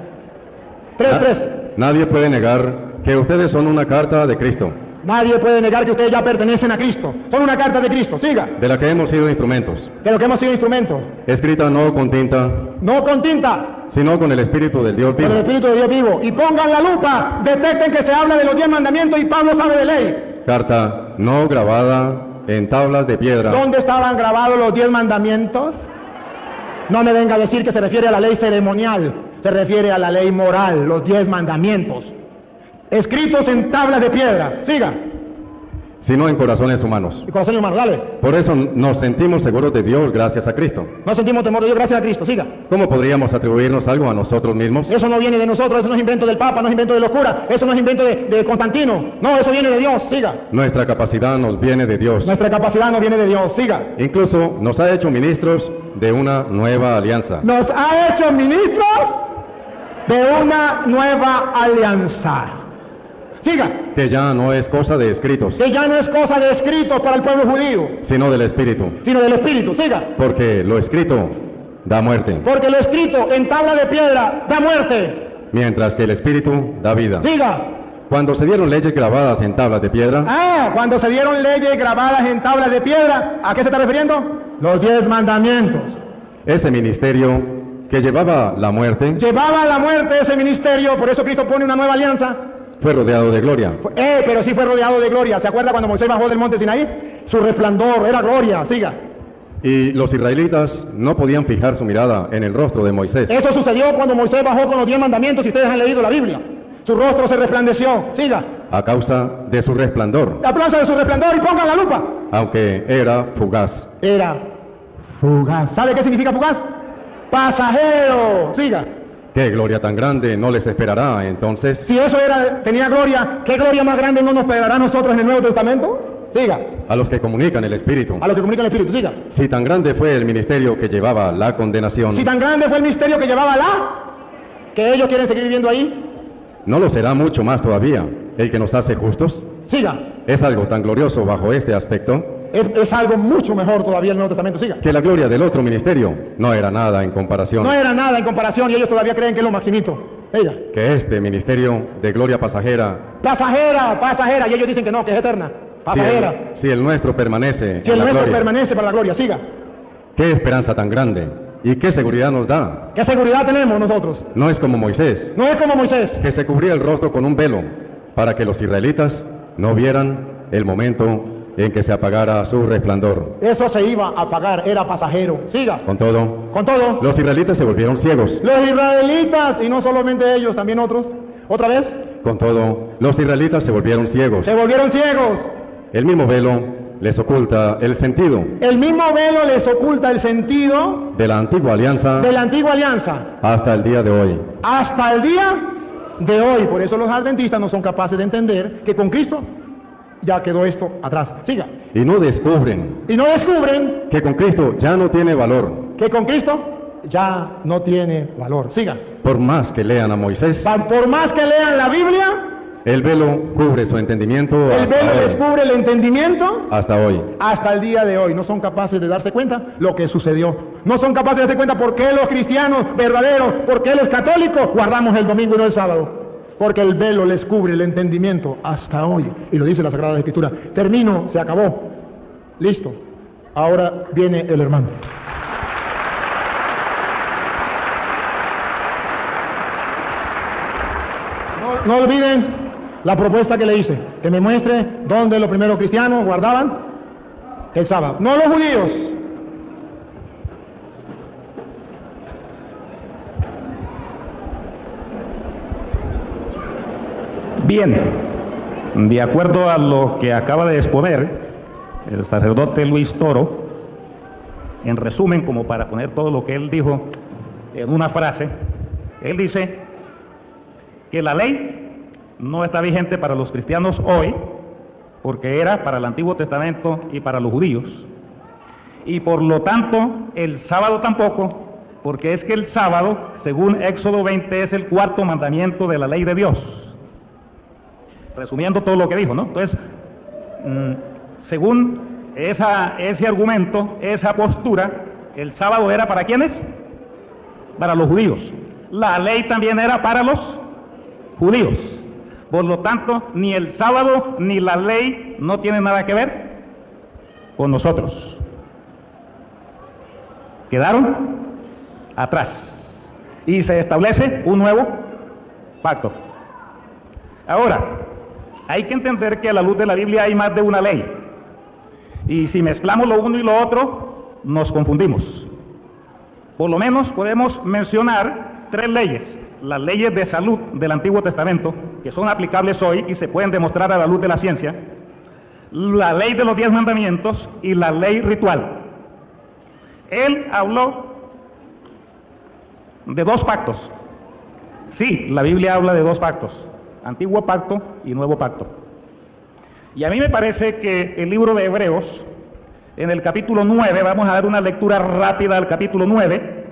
3. Nadie puede negar que ustedes son una carta de Cristo. Nadie puede negar que ustedes ya pertenecen a Cristo. Son una carta de Cristo. Siga. de la que hemos sido instrumentos, De lo que hemos sido instrumentos. escrita no con tinta, No con tinta, sino con el Espíritu del Dios con el vivo, Espíritu de Dios vivo. Y pongan la lupa, detecten que se habla de los 10 mandamientos y Pablo sabe de ley. carta no grabada en tablas de piedra, ¿Dónde estaban grabados los 10 mandamientos? No me venga a decir que se refiere a la ley ceremonial, se refiere a la ley moral, los 10 mandamientos. Escritos en tablas de piedra. Siga. sino en corazones humanos. Y corazón humano, dale. Por eso nos sentimos seguros de Dios gracias a Cristo. No sentimos temor de Dios gracias a Cristo. Siga. ¿Cómo podríamos atribuirnos algo a nosotros mismos? Eso no viene de nosotros, eso no es invento del Papa, no es invento de los curas, eso no es invento de Constantino. No, eso viene de Dios. Siga. Nuestra capacidad nos viene de Dios. Nuestra capacidad no viene de Dios. Siga. Incluso nos ha hecho ministros de una nueva alianza, Nos ha hecho ministros de una nueva alianza. Siga. que ya no es cosa de escritos, Que ya no es cosa de escritos para el pueblo judío, sino del Espíritu, sino del Espíritu. Siga. porque lo escrito da muerte, Porque lo escrito en tabla de piedra da muerte. mientras que el Espíritu da vida. Siga. Cuando se dieron leyes grabadas en tablas de piedra, Cuando se dieron leyes grabadas en tablas de piedra, ¿a qué se está refiriendo? Los 10 mandamientos. ese ministerio que llevaba la muerte Llevaba a la muerte ese ministerio, por eso Cristo pone una nueva alianza. fue rodeado de gloria. Pero sí fue rodeado de gloria. ¿Se acuerda cuando Moisés bajó del monte Sinaí? Su resplandor era gloria. Siga. Y los israelitas no podían fijar su mirada en el rostro de Moisés, Eso sucedió cuando Moisés bajó con los 10 mandamientos, si ustedes han leído la Biblia. Su rostro se resplandeció. Siga. a causa de su resplandor, Aplauso de su resplandor y pongan la lupa. aunque era fugaz. Era fugaz. ¿Sabe qué significa fugaz? Pasajero. Siga. ¿Qué gloria tan grande no les esperará entonces Si eso tenía gloria, ¿qué gloria más grande no nos pegará a nosotros en el Nuevo Testamento? Siga. a los que comunican el Espíritu? A los que comunican el Espíritu. Siga. Si tan grande fue el ministerio que llevaba la condenación, Si tan grande fue el misterio que llevaba que ellos quieren seguir viviendo ahí. ¿no lo será mucho más todavía el que nos hace justos? Siga. Es algo tan glorioso bajo este aspecto Es algo mucho mejor todavía el Nuevo Testamento. Siga. que la gloria del otro ministerio no era nada en comparación, No era nada en comparación y ellos todavía creen que es lo maximito. Ella. que este ministerio de gloria pasajera, Pasajera. Y ellos dicen que no, que es eterna. Pasajera. si el nuestro permanece Si en el la nuestro gloria, permanece para la gloria. Siga. ¿qué esperanza tan grande y qué seguridad nos da? ¿Qué seguridad tenemos nosotros? No es como Moisés, No es como Moisés, que se cubría el rostro con un velo para que los israelitas no vieran el momento en que se apagara su resplandor. eso se iba a apagar, era pasajero. Siga. Con todo, Con todo, los israelitas se volvieron ciegos. los israelitas, y no solamente ellos, también otros, otra vez, Con todo, los israelitas se volvieron ciegos. se volvieron ciegos. El mismo velo les oculta el sentido El mismo velo les oculta el sentido de la antigua alianza de la antigua alianza hasta el día de hoy. hasta el día de hoy. Por eso los adventistas no son capaces de entender que con Cristo ya quedó esto atrás. Siga. Y no descubren Y no descubren que con Cristo ya no tiene valor, que con Cristo ya no tiene valor. Siga. por más que lean a Moisés. Por más que lean la Biblia, El velo cubre su entendimiento el hasta velo hoy. les cubre el entendimiento Hasta hoy. hasta el día de hoy. No son capaces de darse cuenta lo que sucedió. No son capaces de darse cuenta por qué los cristianos verdaderos, por qué los católicos guardamos el domingo y no el sábado. Porque el velo les cubre el entendimiento hasta hoy. Y lo dice la Sagrada Escritura. Termino, se acabó. Listo. Ahora viene el hermano. No olviden la propuesta que le hice, que me muestre dónde los primeros cristianos guardaban el sábado. No los judíos. Bien, de acuerdo a lo que acaba de exponer el sacerdote Luis Toro, en resumen, como para poner todo lo que él dijo en una frase, él dice que la ley no está vigente para los cristianos hoy, porque era para el Antiguo Testamento y para los judíos, y por lo tanto el sábado tampoco, porque es que el sábado, según Éxodo 20, es el cuarto mandamiento de la ley de Dios. Resumiendo todo lo que dijo, ¿no? Entonces, según ese argumento, esa postura, el sábado era ¿para quiénes? Para los judíos. La ley también era para los judíos. Por lo tanto, ni el sábado ni la ley no tienen nada que ver con nosotros. Quedaron atrás y se establece un nuevo pacto. Ahora, hay que entender que a la luz de la Biblia hay más de una ley, y si mezclamos lo uno y lo otro, nos confundimos. Por lo menos podemos mencionar 3 leyes: las leyes de salud del Antiguo Testamento, que son aplicables hoy y se pueden demostrar a la luz de la ciencia, la ley de los 10 mandamientos y la ley ritual. Él habló de 2 pactos. Sí, la Biblia habla de 2 pactos: Antiguo Pacto y Nuevo Pacto. Y a mí me parece que el libro de Hebreos, en el capítulo 9, vamos a dar una lectura rápida al capítulo 9,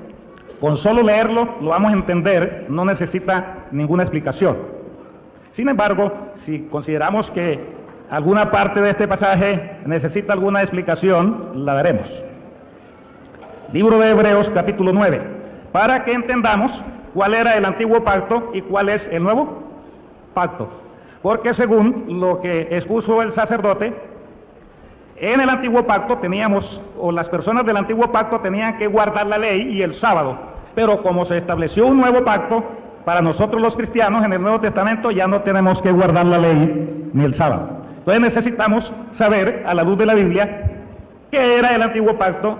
con solo leerlo lo vamos a entender, no necesita ninguna explicación. Sin embargo, si consideramos que alguna parte de este pasaje necesita alguna explicación, la daremos. Libro de Hebreos, capítulo 9, para que entendamos cuál era el antiguo pacto y cuál es el nuevo pacto. Porque según lo que expuso el sacerdote, en el antiguo pacto teníamos, o las personas del antiguo pacto tenían que guardar la ley y el sábado, pero como se estableció un nuevo pacto, para nosotros los cristianos en el Nuevo Testamento ya no tenemos que guardar la ley ni el sábado. Entonces necesitamos saber, a la luz de la Biblia, qué era el antiguo pacto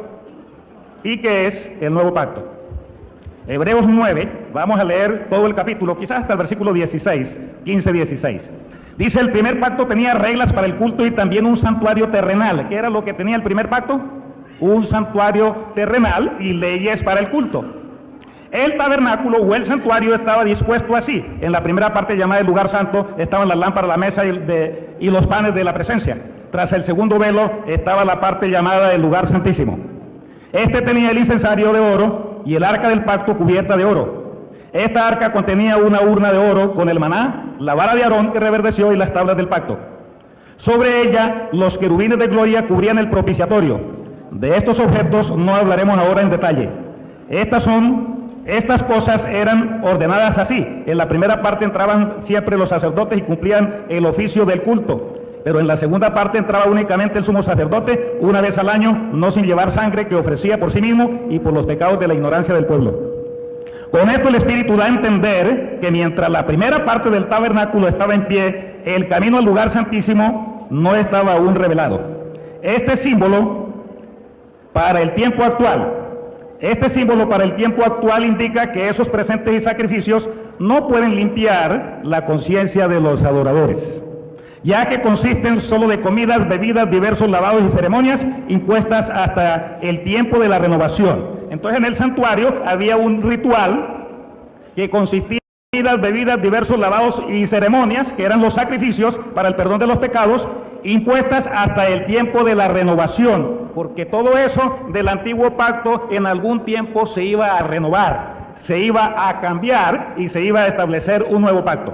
y qué es el nuevo pacto. Hebreos 9, vamos a leer todo el capítulo, quizás hasta el versículo 16, 15-16. Dice: el primer pacto tenía reglas para el culto y también un santuario terrenal. ¿Qué era lo que tenía el primer pacto? Un santuario terrenal y leyes para el culto. El tabernáculo o el santuario estaba dispuesto así. En la primera parte, llamada el lugar santo, estaban las lámparas, la mesa y los panes de la presencia. Tras el segundo velo estaba la parte llamada el lugar santísimo. Este tenía el incensario de oro y el arca del pacto cubierta de oro. Esta arca contenía una urna de oro con el maná, la vara de Aarón que reverdeció y las tablas del pacto. Sobre ella los querubines de gloria cubrían el propiciatorio. De estos objetos no hablaremos ahora en detalle. Estas cosas eran ordenadas así. En la primera parte entraban siempre los sacerdotes y cumplían el oficio del culto. Pero en la segunda parte entraba únicamente el sumo sacerdote, una vez al año, no sin llevar sangre que ofrecía por sí mismo y por los pecados de la ignorancia del pueblo. Con esto el Espíritu da a entender que mientras la primera parte del tabernáculo estaba en pie, el camino al lugar santísimo no estaba aún revelado. Este símbolo para el tiempo actual indica que esos presentes y sacrificios no pueden limpiar la conciencia de los adoradores, ya que consisten solo de comidas, bebidas, diversos lavados y ceremonias impuestas hasta el tiempo de la renovación. Entonces en el santuario había un ritual que consistía en comidas, bebidas, diversos lavados y ceremonias, que eran los sacrificios para el perdón de los pecados, impuestas hasta el tiempo de la renovación, porque todo eso del antiguo pacto en algún tiempo se iba a renovar, se iba a cambiar y se iba a establecer un nuevo pacto.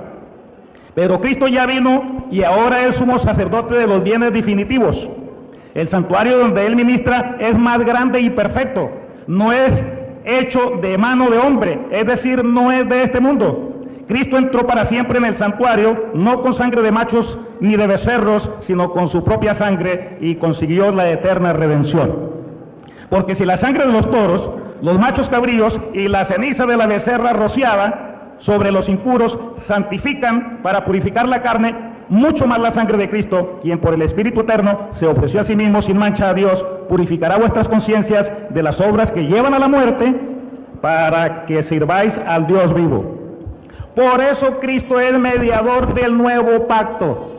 Pero Cristo ya vino y ahora es sumo sacerdote de los bienes definitivos. El santuario donde Él ministra es más grande y perfecto. No es hecho de mano de hombre, es decir, no es de este mundo. Cristo entró para siempre en el santuario, no con sangre de machos ni de becerros, sino con su propia sangre, y consiguió la eterna redención. Porque si la sangre de los toros, los machos cabríos y la ceniza de la becerra rociada sobre los impuros santifican para purificar la carne, mucho más la sangre de Cristo, quien por el Espíritu Eterno se ofreció a sí mismo sin mancha a Dios, purificará vuestras conciencias de las obras que llevan a la muerte, para que sirváis al Dios vivo. Por eso Cristo es mediador del nuevo pacto.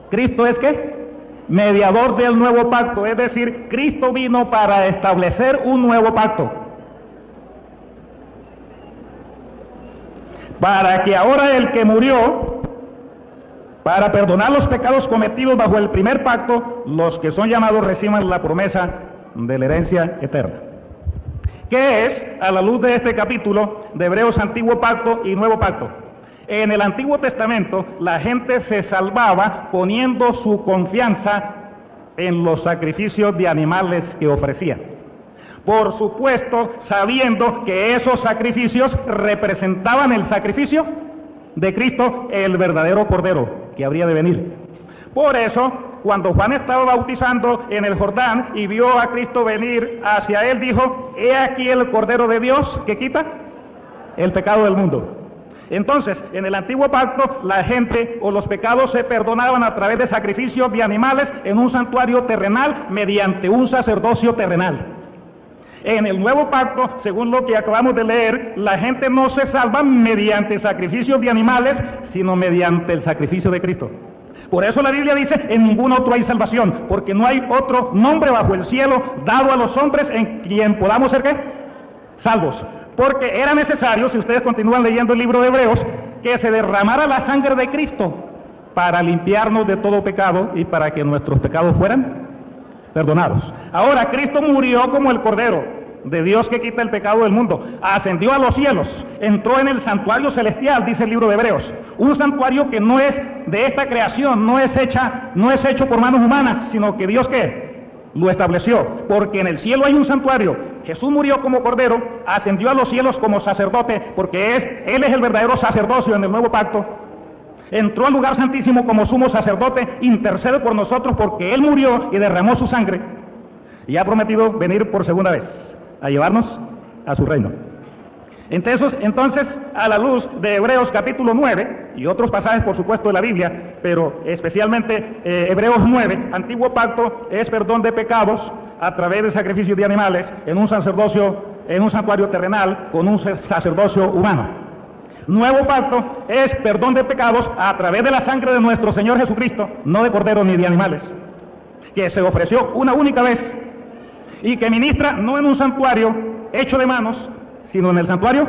¿Cristo es qué? Mediador del nuevo pacto, es decir, Cristo vino para establecer un nuevo pacto. Para que ahora el que murió, para perdonar los pecados cometidos bajo el primer pacto, los que son llamados reciban la promesa de la herencia eterna. ¿Qué es, a la luz de este capítulo de Hebreos, antiguo pacto y nuevo pacto? En el Antiguo Testamento la gente se salvaba poniendo su confianza en los sacrificios de animales que ofrecían. Por supuesto, sabiendo que esos sacrificios representaban el sacrificio de Cristo, el verdadero Cordero que habría de venir. Por eso, cuando Juan estaba bautizando en el Jordán y vio a Cristo venir hacia él, dijo: he aquí el Cordero de Dios que quita el pecado del mundo. Entonces, en el antiguo pacto, la gente o los pecados se perdonaban a través de sacrificios de animales en un santuario terrenal mediante un sacerdocio terrenal. En el nuevo pacto, según lo que acabamos de leer, la gente no se salva mediante sacrificios de animales, sino mediante el sacrificio de Cristo. Por eso la Biblia dice: en ningún otro hay salvación, porque no hay otro nombre bajo el cielo dado a los hombres en quien podamos ser ¿qué? Salvos. Porque era necesario, si ustedes continúan leyendo el libro de Hebreos, que se derramara la sangre de Cristo para limpiarnos de todo pecado y para que nuestros pecados fueran perdonados. Ahora, Cristo murió como el Cordero de Dios que quita el pecado del mundo, ascendió a los cielos, entró en el santuario celestial, dice el libro de Hebreos, un santuario que no es de esta creación, no es hecho por manos humanas, sino que Dios ¿qué? Lo estableció, porque en el cielo hay un santuario. Jesús murió como Cordero, ascendió a los cielos como sacerdote, porque Él es el verdadero sacerdocio en el nuevo pacto. Entró al lugar santísimo como sumo sacerdote, intercede por nosotros porque Él murió y derramó su sangre, y ha prometido venir por segunda vez a llevarnos a su reino. Entonces, a la luz de Hebreos capítulo 9 y otros pasajes, por supuesto, de la Biblia, pero especialmente Hebreos 9, antiguo pacto es perdón de pecados a través de sacrificios de animales en un santuario terrenal con un sacerdocio humano. Nuevo pacto es perdón de pecados a través de la sangre de nuestro Señor Jesucristo, no de corderos ni de animales, que se ofreció una única vez y que ministra no en un santuario hecho de manos, sino en el santuario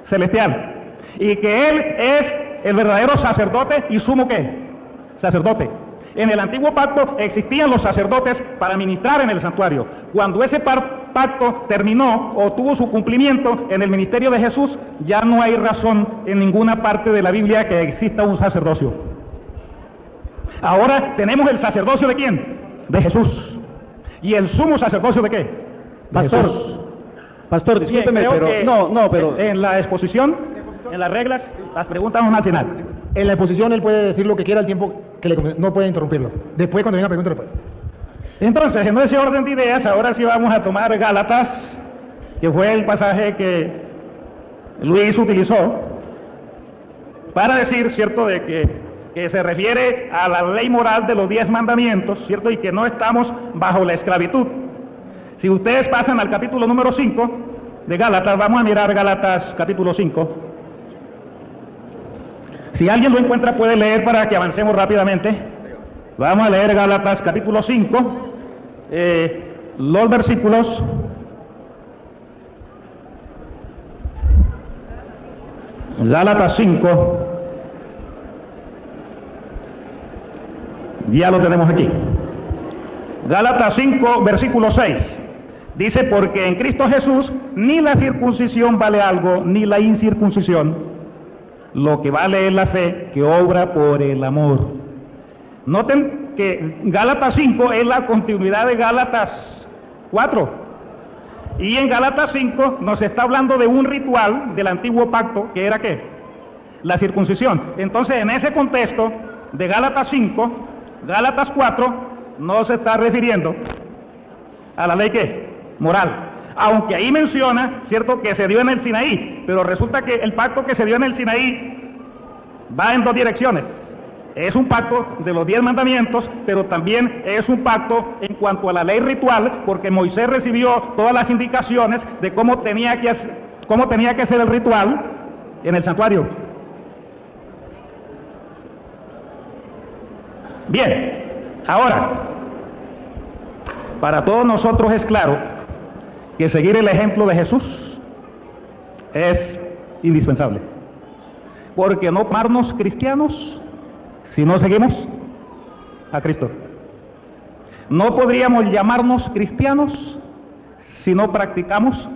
celestial, y que Él es el verdadero sacerdote y sumo ¿qué? Sacerdote. En el antiguo pacto existían los sacerdotes para ministrar en el santuario. Cuando ese pacto terminó o tuvo su cumplimiento en el ministerio de Jesús, ya no hay razón en ninguna parte de la Biblia que exista un sacerdocio. Ahora tenemos el sacerdocio ¿de quién? De Jesús. ¿Y el sumo sacerdocio de qué? De Pastor. Jesús. Pastor, discúlpeme, Bien, pero pero en la exposición, en las reglas, las preguntas son al final. En la exposición él puede decir lo que quiera al tiempo que no puede interrumpirlo. Después, cuando venga la pregunta, le puede. Entonces, en ese orden de ideas, ahora sí vamos a tomar Gálatas, que fue el pasaje que Luis utilizó para decir, ¿cierto?, de que se refiere a la ley moral de los 10 mandamientos, ¿cierto?, y que no estamos bajo la esclavitud. Si ustedes pasan al capítulo número 5 de Gálatas, vamos a mirar Gálatas capítulo 5. Si alguien lo encuentra puede leer para que avancemos rápidamente. Vamos a leer Gálatas capítulo 5, los versículos Gálatas 5, ya lo tenemos aquí. Gálatas 5, versículo 6. Dice: porque en Cristo Jesús ni la circuncisión vale algo, ni la incircuncisión. Lo que vale es la fe que obra por el amor. Noten que Gálatas 5 es la continuidad de Gálatas 4. Y en Gálatas 5 nos está hablando de un ritual del antiguo pacto, que era ¿qué? La circuncisión. Entonces, en ese contexto de Gálatas 5, Gálatas 4 no se está refiriendo a la ley ¿qué? Moral. Aunque ahí menciona, cierto, que se dio en el Sinaí, pero resulta que el pacto que se dio en el Sinaí va en dos direcciones. Es un pacto de los 10 mandamientos, pero también es un pacto en cuanto a la ley ritual, porque Moisés recibió todas las indicaciones de cómo tenía que ser el ritual en el santuario. Bien, ahora, para todos nosotros es claro que seguir el ejemplo de Jesús es indispensable, porque no llamarnos cristianos si no seguimos a Cristo. No podríamos llamarnos cristianos si no practicamos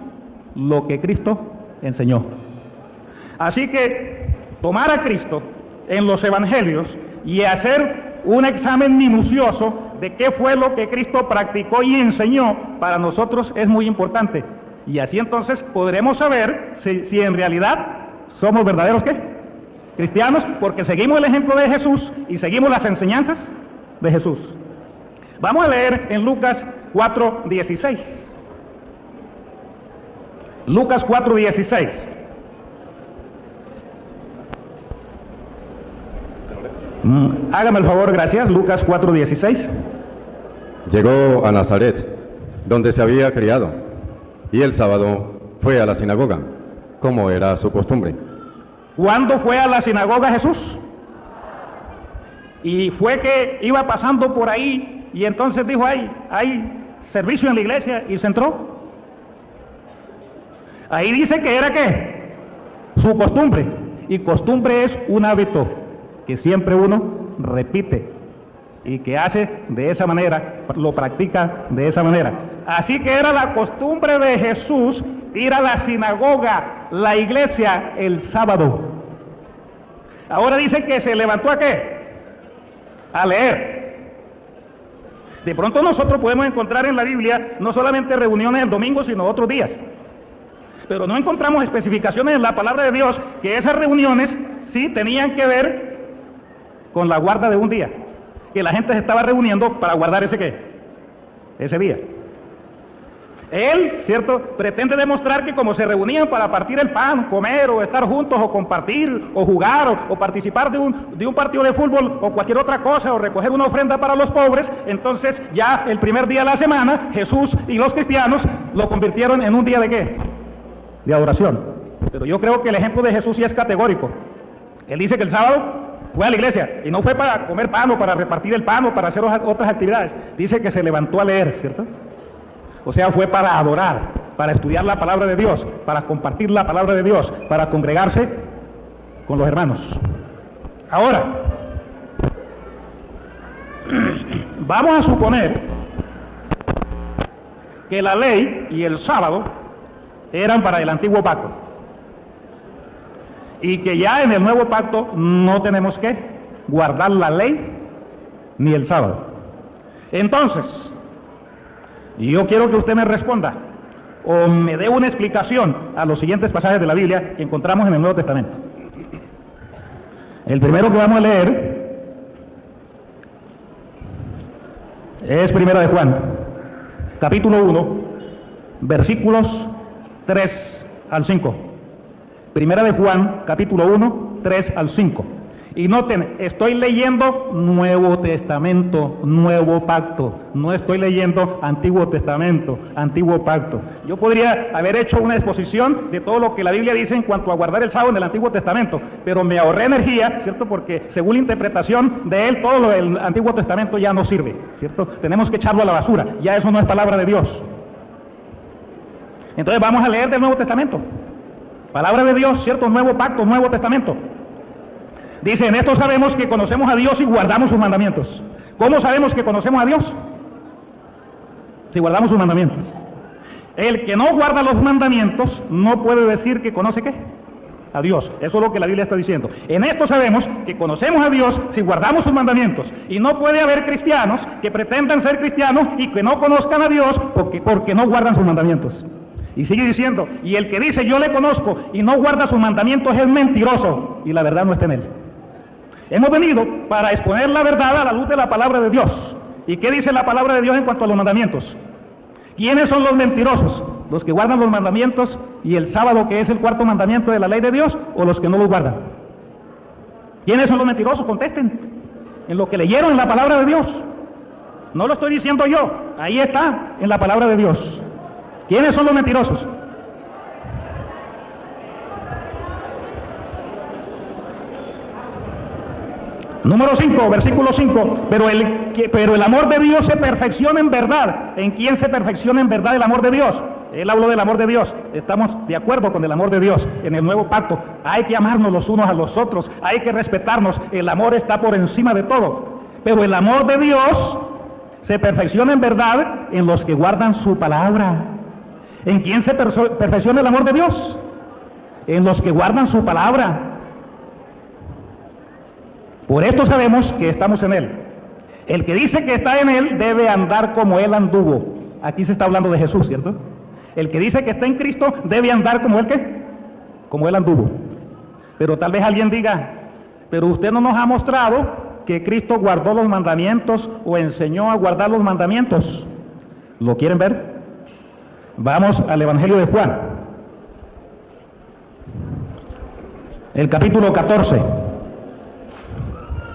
lo que Cristo enseñó. Así que tomar a Cristo en los evangelios y hacer un examen minucioso de qué fue lo que Cristo practicó y enseñó para nosotros es muy importante. Y así entonces podremos saber si en realidad somos verdaderos ¿qué? cristianos porque seguimos el ejemplo de Jesús y seguimos las enseñanzas de Jesús. Vamos a leer en Lucas 4:16. Lucas 4:16. Hágame el favor, gracias. Lucas 4:16. Llegó a Nazaret, donde se había criado, y el sábado fue a la sinagoga, como era su costumbre. ¿Cuándo fue a la sinagoga Jesús? Y fue que iba pasando por ahí y entonces dijo, hay servicio en la iglesia, y se entró. Ahí dice que era ¿qué? Su costumbre. Y costumbre es un hábito que siempre uno repite y que hace de esa manera, lo practica de esa manera. Así que era la costumbre de Jesús ir a la sinagoga, la iglesia, el sábado. Ahora dice que se levantó ¿a qué? A leer. De pronto nosotros podemos encontrar en la Biblia no solamente reuniones el domingo, sino otros días. Pero no encontramos especificaciones en la palabra de Dios que esas reuniones sí tenían que ver con la guarda de un día, que la gente se estaba reuniendo para guardar ese ¿qué? Ese día. Él, ¿cierto?, pretende demostrar que como se reunían para partir el pan, comer o estar juntos o compartir o jugar o participar de un partido de fútbol o cualquier otra cosa o recoger una ofrenda para los pobres, entonces ya el primer día de la semana Jesús y los cristianos lo convirtieron en un día ¿de qué? De adoración. Pero yo creo que el ejemplo de Jesús sí es categórico. Él dice que el sábado fue a la iglesia y no fue para comer pan o para repartir el pan o para hacer otras actividades. Dice que se levantó a leer, ¿cierto? O sea, fue para adorar, para estudiar la palabra de Dios, para compartir la palabra de Dios, para congregarse con los hermanos. Ahora, vamos a suponer que la ley y el sábado eran para el antiguo pacto y que ya en el nuevo pacto no tenemos que guardar la ley ni el sábado. Entonces, yo quiero que usted me responda o me dé una explicación a los siguientes pasajes de la Biblia que encontramos en el Nuevo Testamento. El primero que vamos a leer es Primera de Juan, capítulo 1, versículos 3 al 5. Primera de Juan, capítulo 1, 3 al 5. Y noten, estoy leyendo Nuevo Testamento, Nuevo Pacto. No estoy leyendo Antiguo Testamento, Antiguo Pacto. Yo podría haber hecho una exposición de todo lo que la Biblia dice en cuanto a guardar el sábado en el Antiguo Testamento, pero me ahorré energía, ¿cierto? Porque según la interpretación de él, todo lo del Antiguo Testamento ya no sirve, ¿cierto? Tenemos que echarlo a la basura, ya eso no es palabra de Dios. Entonces vamos a leer del Nuevo Testamento. Palabra de Dios, ¿cierto? Nuevo Pacto, Nuevo Testamento. Dice, en esto sabemos que conocemos a Dios y guardamos sus mandamientos. ¿Cómo sabemos que conocemos a Dios? Si guardamos sus mandamientos. El que no guarda los mandamientos no puede decir que conoce ¿qué? A Dios. Eso es lo que la Biblia está diciendo. En esto sabemos que conocemos a Dios si guardamos sus mandamientos. Y no puede haber cristianos que pretendan ser cristianos y que no conozcan a Dios porque no guardan sus mandamientos. Y sigue diciendo, y el que dice yo le conozco y no guarda sus mandamientos es mentiroso y la verdad no está en él. Hemos venido para exponer la verdad a la luz de la palabra de Dios. ¿Y qué dice la palabra de Dios en cuanto a los mandamientos? ¿Quiénes son los mentirosos? ¿Los que guardan los mandamientos y el sábado, que es el cuarto mandamiento de la ley de Dios, o los que no los guardan? ¿Quiénes son los mentirosos? Contesten. En lo que leyeron en la palabra de Dios. No lo estoy diciendo yo, ahí está en la palabra de Dios. ¿Quiénes son los mentirosos? Número 5, versículo 5. Pero el amor de Dios se perfecciona en verdad. ¿En quién se perfecciona en verdad el amor de Dios? Él habló del amor de Dios. Estamos de acuerdo con el amor de Dios en el nuevo pacto. Hay que amarnos los unos a los otros. Hay que respetarnos. El amor está por encima de todo. Pero el amor de Dios se perfecciona en verdad en los que guardan su palabra. ¿En quién se perfecciona el amor de Dios? En los que guardan su palabra. Por esto sabemos que estamos en Él. El que dice que está en Él debe andar como Él anduvo. Aquí se está hablando de Jesús, ¿cierto? El que dice que está en Cristo debe andar como Él, ¿qué? Como Él anduvo. Pero tal vez alguien diga, Pero usted no nos ha mostrado que Cristo guardó los mandamientos o enseñó a guardar los mandamientos. ¿Lo quieren ver? Vamos al Evangelio de Juan. El capítulo 14.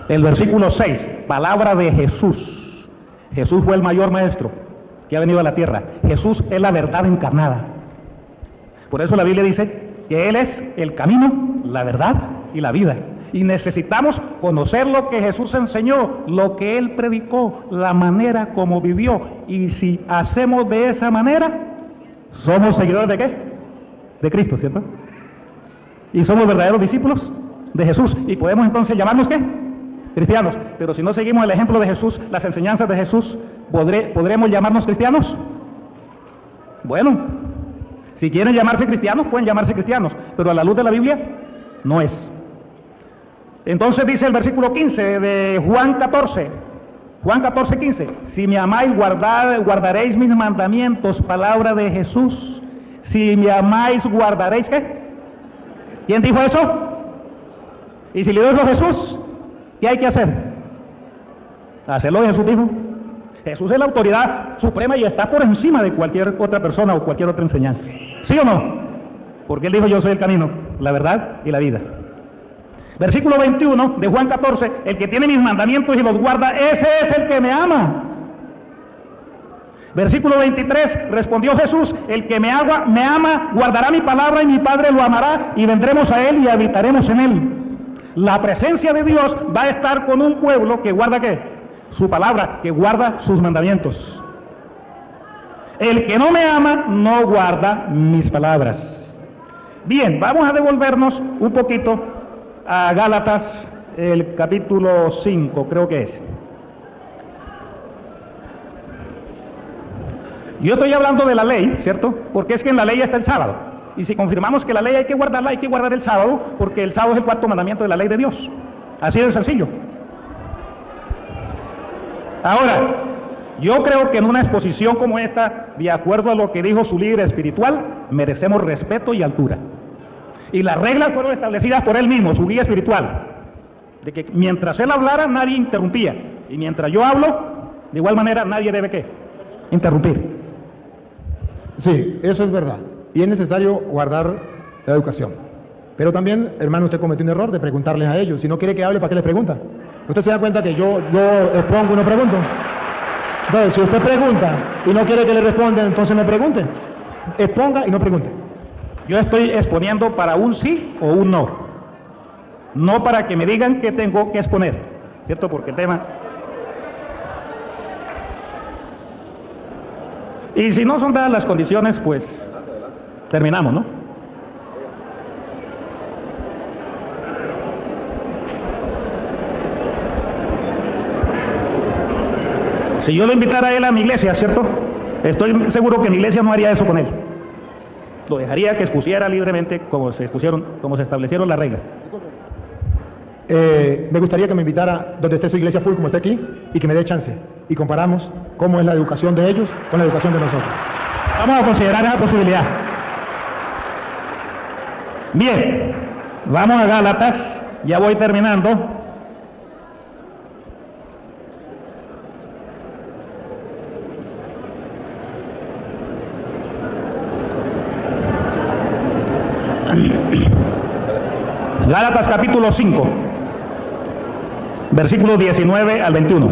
El versículo 6. Palabra de Jesús. Jesús fue el mayor maestro que ha venido a la tierra. Jesús es la verdad encarnada. Por eso la Biblia dice que Él es el camino, la verdad y la vida. Y necesitamos conocer lo que Jesús enseñó, lo que Él predicó, la manera como vivió. Y si hacemos de esa manera, somos seguidores de ¿qué? De Cristo, ¿cierto? Y somos verdaderos discípulos de Jesús. Y podemos entonces llamarnos ¿qué? Cristianos. Pero si no seguimos el ejemplo de Jesús, las enseñanzas de Jesús, ¿podremos llamarnos cristianos? Bueno, si quieren llamarse cristianos, pueden llamarse cristianos, pero a la luz de la Biblia, no es. Entonces dice el versículo 15 de Juan 14, Juan 14, 15, si me amáis, guardaréis mis mandamientos, palabra de Jesús. Si me amáis, guardaréis, ¿qué? ¿Quién dijo eso? Y si le dijo Jesús, ¿qué hay que hacer? Hacer lo que Jesús dijo. Jesús es la autoridad suprema y está por encima de cualquier otra persona o cualquier otra enseñanza. ¿Sí o no? Porque Él dijo, yo soy el camino, la verdad y la vida. Versículo 21 de Juan 14, el que tiene mis mandamientos y los guarda, ese es el que me ama. Versículo 23, respondió Jesús, el que me ama, guardará mi palabra y mi Padre lo amará y vendremos a Él y habitaremos en Él. La presencia de Dios va a estar con un pueblo que guarda ¿qué? Su palabra, que guarda sus mandamientos. El que no me ama, no guarda mis palabras. Bien, vamos a devolvernos un poquito a Gálatas, el capítulo 5, creo que es. Yo estoy hablando de la ley, ¿cierto? Porque es que en la ley está el sábado. Y si confirmamos que la ley hay que guardarla, hay que guardar el sábado, porque el sábado es el cuarto mandamiento de la ley de Dios. Así de sencillo. Ahora, yo creo que en una exposición como esta, de acuerdo a lo que dijo su líder espiritual, merecemos respeto y altura. Y las reglas fueron establecidas por él mismo, su guía espiritual, de que mientras él hablara, nadie interrumpía. Y mientras yo hablo, de igual manera, nadie debe ¿qué? Interrumpir. Sí, eso es verdad. Y es necesario guardar la educación. Pero también, hermano, usted cometió un error de preguntarles a ellos. Si no quiere que hable, ¿para qué les pregunta? Usted se da cuenta que yo expongo y no pregunto. Entonces, si usted pregunta y no quiere que le respondan, entonces no pregunte. Exponga y no pregunte. Yo estoy exponiendo para un sí o un no. No para que me digan qué tengo que exponer, ¿cierto? Porque el tema... Y si no son dadas las condiciones, pues terminamos, ¿no? Si yo lo invitara a él a mi iglesia, ¿cierto? Estoy seguro que mi iglesia no haría eso con él. Lo dejaría que expusiera libremente como se establecieron las reglas. Me gustaría que me invitara donde esté su iglesia full como está aquí y que me dé chance y comparamos cómo es la educación de ellos con la educación de nosotros. Vamos a considerar esa posibilidad. Bien, vamos a Gálatas, ya voy terminando. Gálatas capítulo 5, versículos 19 al 21.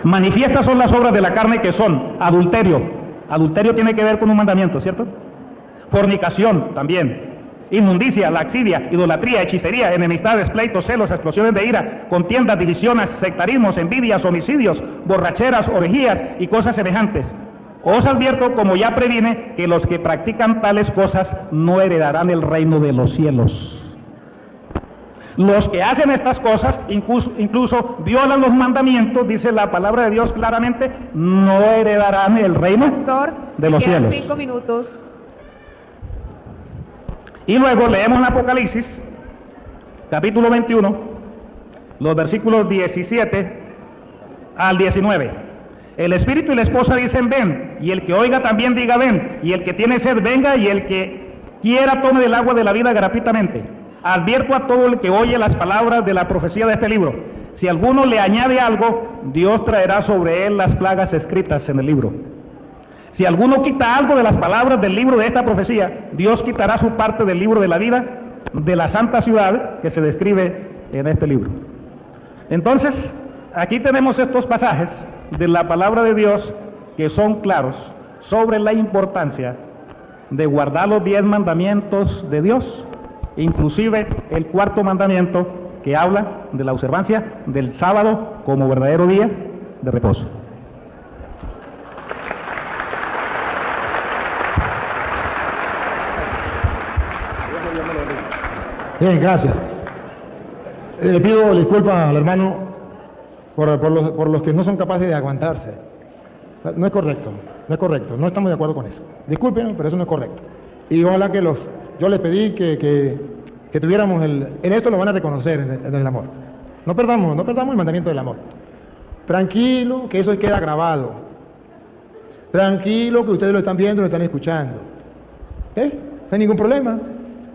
Manifiestas son las obras de la carne que son adulterio. Adulterio tiene que ver con un mandamiento, ¿cierto? Fornicación también. Inmundicia, laxidia, idolatría, hechicería, enemistades, pleitos, celos, explosiones de ira, contiendas, divisiones, sectarismos, envidias, homicidios, borracheras, orgías y cosas semejantes. Os advierto, como ya previne, que los que practican tales cosas no heredarán el reino de los cielos. Los que hacen estas cosas, incluso violan los mandamientos, dice la palabra de Dios claramente, no heredarán el reino Pastor, de los quedan cielos. 5 minutos. Y luego leemos en Apocalipsis, capítulo 21, los versículos 17 al 19. El espíritu y la esposa dicen ven, y el que oiga también diga ven, y el que tiene sed venga, y el que quiera tome del agua de la vida gratuitamente. Advierto a todo el que oye las palabras de la profecía de este libro. Si alguno le añade algo, Dios traerá sobre él las plagas escritas en el libro. Si alguno quita algo de las palabras del libro de esta profecía, Dios quitará su parte del libro de la vida de la santa ciudad que se describe en este libro. Entonces, aquí tenemos estos pasajes de la palabra de Dios que son claros sobre la importancia de guardar los 10 mandamientos de Dios, inclusive el 4.º mandamiento que habla de la observancia del sábado como verdadero día de reposo. Bien, gracias. Le pido disculpas al hermano por los que no son capaces de aguantarse. No es correcto, no es correcto, no estamos de acuerdo con eso. Disculpen, pero eso no es correcto. Y ojalá que yo les pedí que tuviéramos en esto lo van a reconocer en el amor. No perdamos el mandamiento del amor. Tranquilo, que eso queda grabado. Tranquilo, que ustedes lo están viendo, lo están escuchando. No hay ningún problema.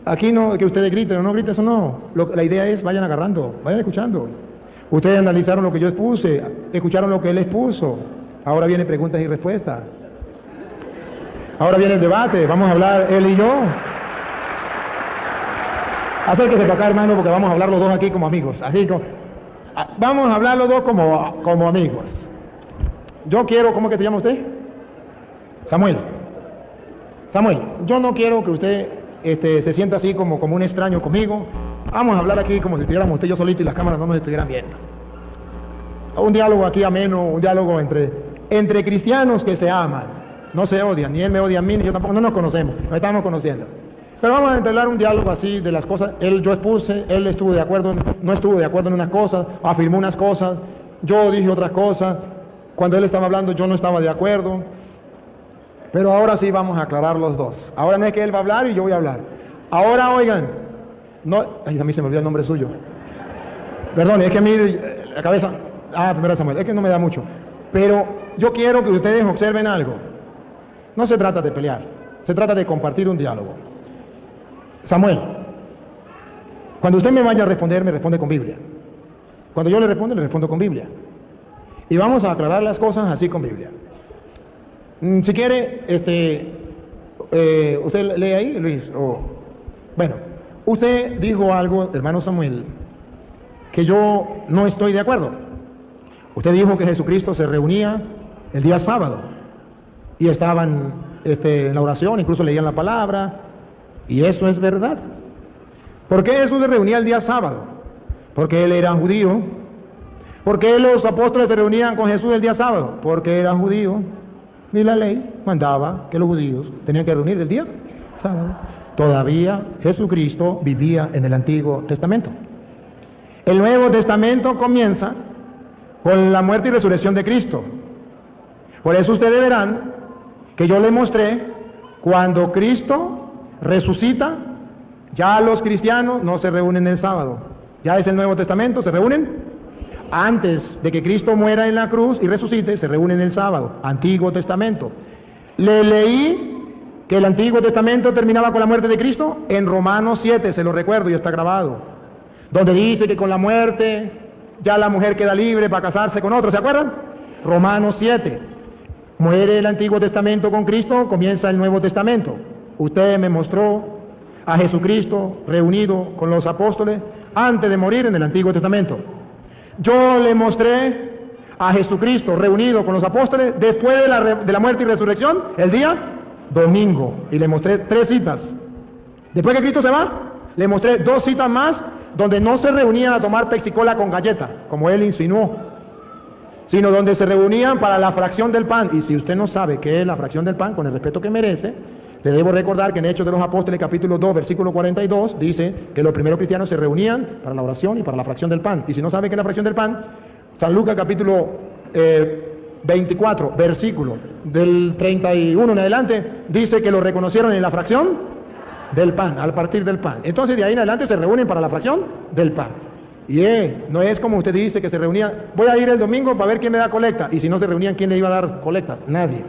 Aquí no, que ustedes griten o no griten, eso no. La idea es, vayan agarrando, vayan escuchando. Ustedes analizaron lo que yo expuse, escucharon lo que él expuso. Ahora vienen preguntas y respuestas. Ahora viene el debate, vamos a hablar él y yo. Acérquese para acá, hermano, porque vamos a hablar los dos aquí como amigos. Vamos a hablar los dos como amigos. Yo quiero, ¿cómo que se llama usted? Samuel, yo no quiero que usted se sienta así como un extraño conmigo. Vamos a hablar aquí como si estuviéramos usted y yo solito y las cámaras no nos estuvieran viendo. Un diálogo aquí ameno, un diálogo entre cristianos que se aman, no se odian, ni él me odia a mí, ni yo tampoco, no nos conocemos, nos estamos conociendo. Pero vamos a entablar un diálogo así de las cosas. Yo expuse, él estuvo de acuerdo, no estuvo de acuerdo en unas cosas, afirmó unas cosas, yo dije otras cosas. Cuando él estaba hablando yo no estaba de acuerdo. Pero ahora sí vamos a aclarar los dos. Ahora no es que él va a hablar y yo voy a hablar. Ahora oigan, a mí se me olvidó el nombre suyo. Perdón, es que a mí la cabeza, primero Samuel, es que no me da mucho. Pero yo quiero que ustedes observen algo. No se trata de pelear, se trata de compartir un diálogo. Samuel, cuando usted me vaya a responder, me responde con Biblia. Cuando yo le respondo con Biblia. Y vamos a aclarar las cosas así con Biblia. Si quiere, usted lee ahí, Luis. Bueno, usted dijo algo, hermano Samuel, que yo no estoy de acuerdo. Usted dijo que Jesucristo se reunía el día sábado y estaban en la oración, incluso leían la palabra, y eso es verdad. ¿Por qué Jesús se reunía el día sábado? Porque él era judío. ¿Por qué los apóstoles se reunían con Jesús el día sábado? Porque era judío. Y la ley mandaba que los judíos tenían que reunir el día sábado. Todavía Jesucristo vivía en el Antiguo Testamento. El Nuevo Testamento comienza con la muerte y resurrección de Cristo. Por eso ustedes verán que yo les mostré cuando Cristo resucita, ya los cristianos no se reúnen el sábado. Ya es el Nuevo Testamento, se reúnen antes de que Cristo muera en la cruz y resucite, se reúnen el sábado, Antiguo Testamento. Le leí que el Antiguo Testamento terminaba con la muerte de Cristo en Romanos 7, se lo recuerdo y está grabado, donde dice que con la muerte ya la mujer queda libre para casarse con otro, ¿se acuerdan? Romanos 7. Muere el Antiguo Testamento con Cristo, comienza el Nuevo Testamento. Usted me mostró a Jesucristo reunido con los apóstoles antes de morir en el Antiguo Testamento. Yo le mostré a Jesucristo reunido con los apóstoles después de la muerte y resurrección, el día domingo, y le mostré 3 citas. Después que Cristo se va, le mostré 2 citas más donde no se reunían a tomar pexicola con galleta, como él insinuó, sino donde se reunían para la fracción del pan. Y si usted no sabe qué es la fracción del pan, con el respeto que merece, le debo recordar que en Hechos de los Apóstoles, capítulo 2, versículo 42, dice que los primeros cristianos se reunían para la oración y para la fracción del pan. Y si no sabe qué es la fracción del pan, San Lucas, capítulo 24, versículo del 31 en adelante, dice que lo reconocieron en la fracción del pan, al partir del pan. Entonces de ahí en adelante se reúnen para la fracción del pan. Y no es como usted dice que se reunían, voy a ir el domingo para ver quién me da colecta, y si no se reunían, ¿quién le iba a dar colecta? Nadie.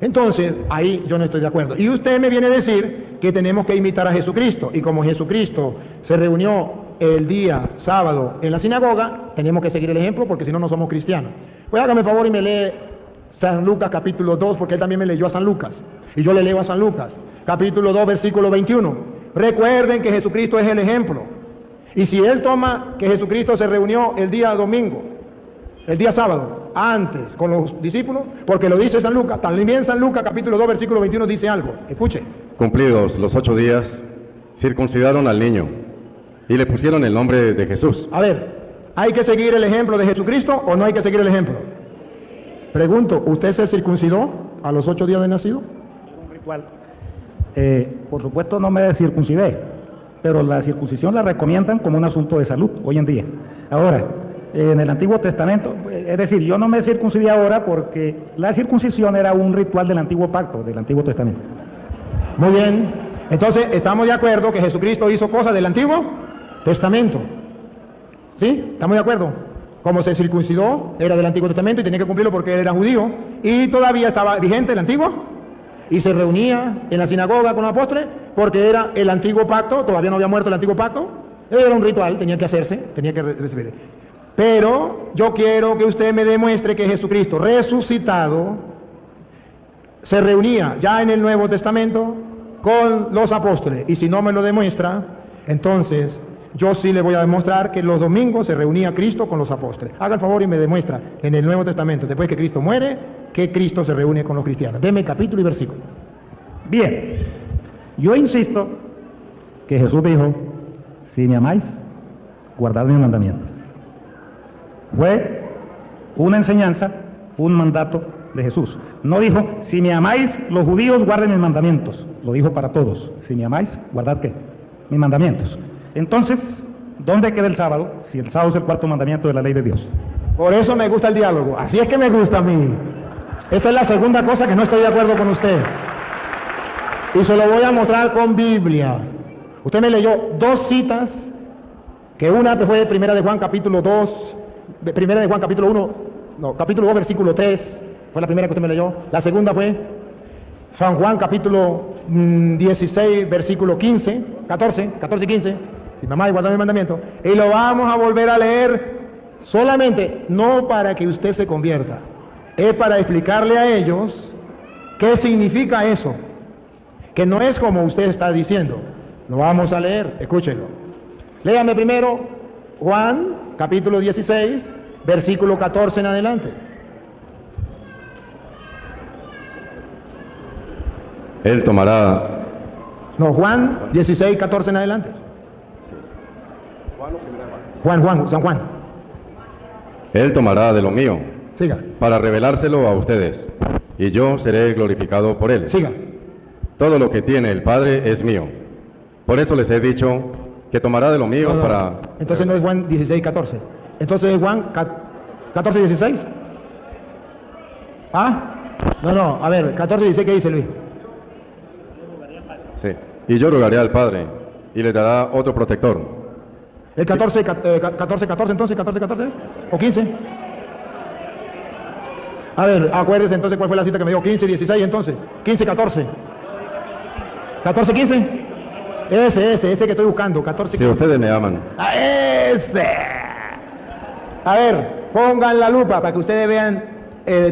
Entonces, ahí yo no estoy de acuerdo. Y usted me viene a decir que tenemos que imitar a Jesucristo. Y como Jesucristo se reunió el día sábado en la sinagoga, tenemos que seguir el ejemplo porque si no, no somos cristianos. Pues hágame el favor y me lee San Lucas capítulo 2, porque él también me leyó a San Lucas. Y yo le leo a San Lucas, capítulo 2, versículo 21. Recuerden que Jesucristo es el ejemplo. Y si él toma que Jesucristo se reunió el día domingo, el día sábado, antes con los discípulos, porque lo dice San Lucas, también San Lucas capítulo 2, versículo 21 dice algo. Escuche. Cumplidos los 8 días, circuncidaron al niño y le pusieron el nombre de Jesús. A ver, ¿hay que seguir el ejemplo de Jesucristo o no hay que seguir el ejemplo? Pregunto, ¿usted se circuncidó a los 8 días de nacido? Un ritual. Por supuesto no me circuncidé, pero la circuncisión la recomiendan como un asunto de salud hoy en día. Ahora, en el Antiguo Testamento, es decir, yo no me circuncidé ahora porque la circuncisión era un ritual del Antiguo Pacto, del Antiguo Testamento. Muy bien, entonces estamos de acuerdo que Jesucristo hizo cosas del Antiguo Testamento. ¿Sí? ¿Estamos de acuerdo? Como se circuncidó, era del Antiguo Testamento y tenía que cumplirlo porque él era judío y todavía estaba vigente el Antiguo y se reunía en la sinagoga con los apóstoles porque era el Antiguo Pacto, todavía no había muerto el Antiguo Pacto, era un ritual, tenía que hacerse, tenía que recibir. Pero yo quiero que usted me demuestre que Jesucristo resucitado se reunía ya en el Nuevo Testamento con los apóstoles y si no me lo demuestra, entonces yo sí le voy a demostrar que los domingos se reunía Cristo con los apóstoles. Haga el favor y me demuestra en el Nuevo Testamento, después que Cristo muere, que Cristo se reúne con los cristianos. Deme capítulo y versículo. Bien, yo insisto que Jesús dijo, si me amáis, guardad mis mandamientos. Fue una enseñanza, un mandato de Jesús. No dijo, si me amáis, los judíos guarden mis mandamientos. Lo dijo para todos. Si me amáis, guardad ¿qué? Mis mandamientos. Entonces, ¿dónde queda el sábado? Si el sábado es el cuarto mandamiento de la ley de Dios. Por eso me gusta el diálogo. Así es que me gusta a mí. Esa es la segunda cosa que no estoy de acuerdo con usted. Y se lo voy a mostrar con Biblia. Usted me leyó 2 citas, que una fue de Primera de Juan capítulo 2, Primera de Juan capítulo 1, no, capítulo 2 versículo 3, fue la primera que usted me leyó. La segunda fue San Juan capítulo 16 versículo 15, 14 y 15. Si mamá y guarda mi mandamiento. Y lo vamos a volver a leer solamente, no para que usted se convierta, es para explicarle a ellos qué significa eso, que no es como usted está diciendo. Lo vamos a leer, escúchenlo. Léame primero Juan, capítulo 16, versículo 14 en adelante. Él tomará... No, Juan 16, 14 en adelante. San Juan. Él tomará de lo mío Siga, para revelárselo a ustedes, y yo seré glorificado por él. siga. Todo lo que tiene el Padre es mío. Por eso les he dicho que tomará de lo mío No, no, para... entonces no es Juan 16, 14. Entonces es Juan 14, 16. ¿Ah? No, a ver, 14, 16, ¿qué dice Luis? Sí. Y yo rogaré al Padre, y le dará otro protector. ¿El 14, 14, 14 entonces? ¿14, 14? ¿O 15? A ver, acuérdese entonces cuál fue la cita que me dio. 15, 16 entonces. 15, 14. 14, 15. Ese que estoy buscando. 14, 15. Si ustedes me aman, ¡A ese! A ver, pongan la lupa para que ustedes vean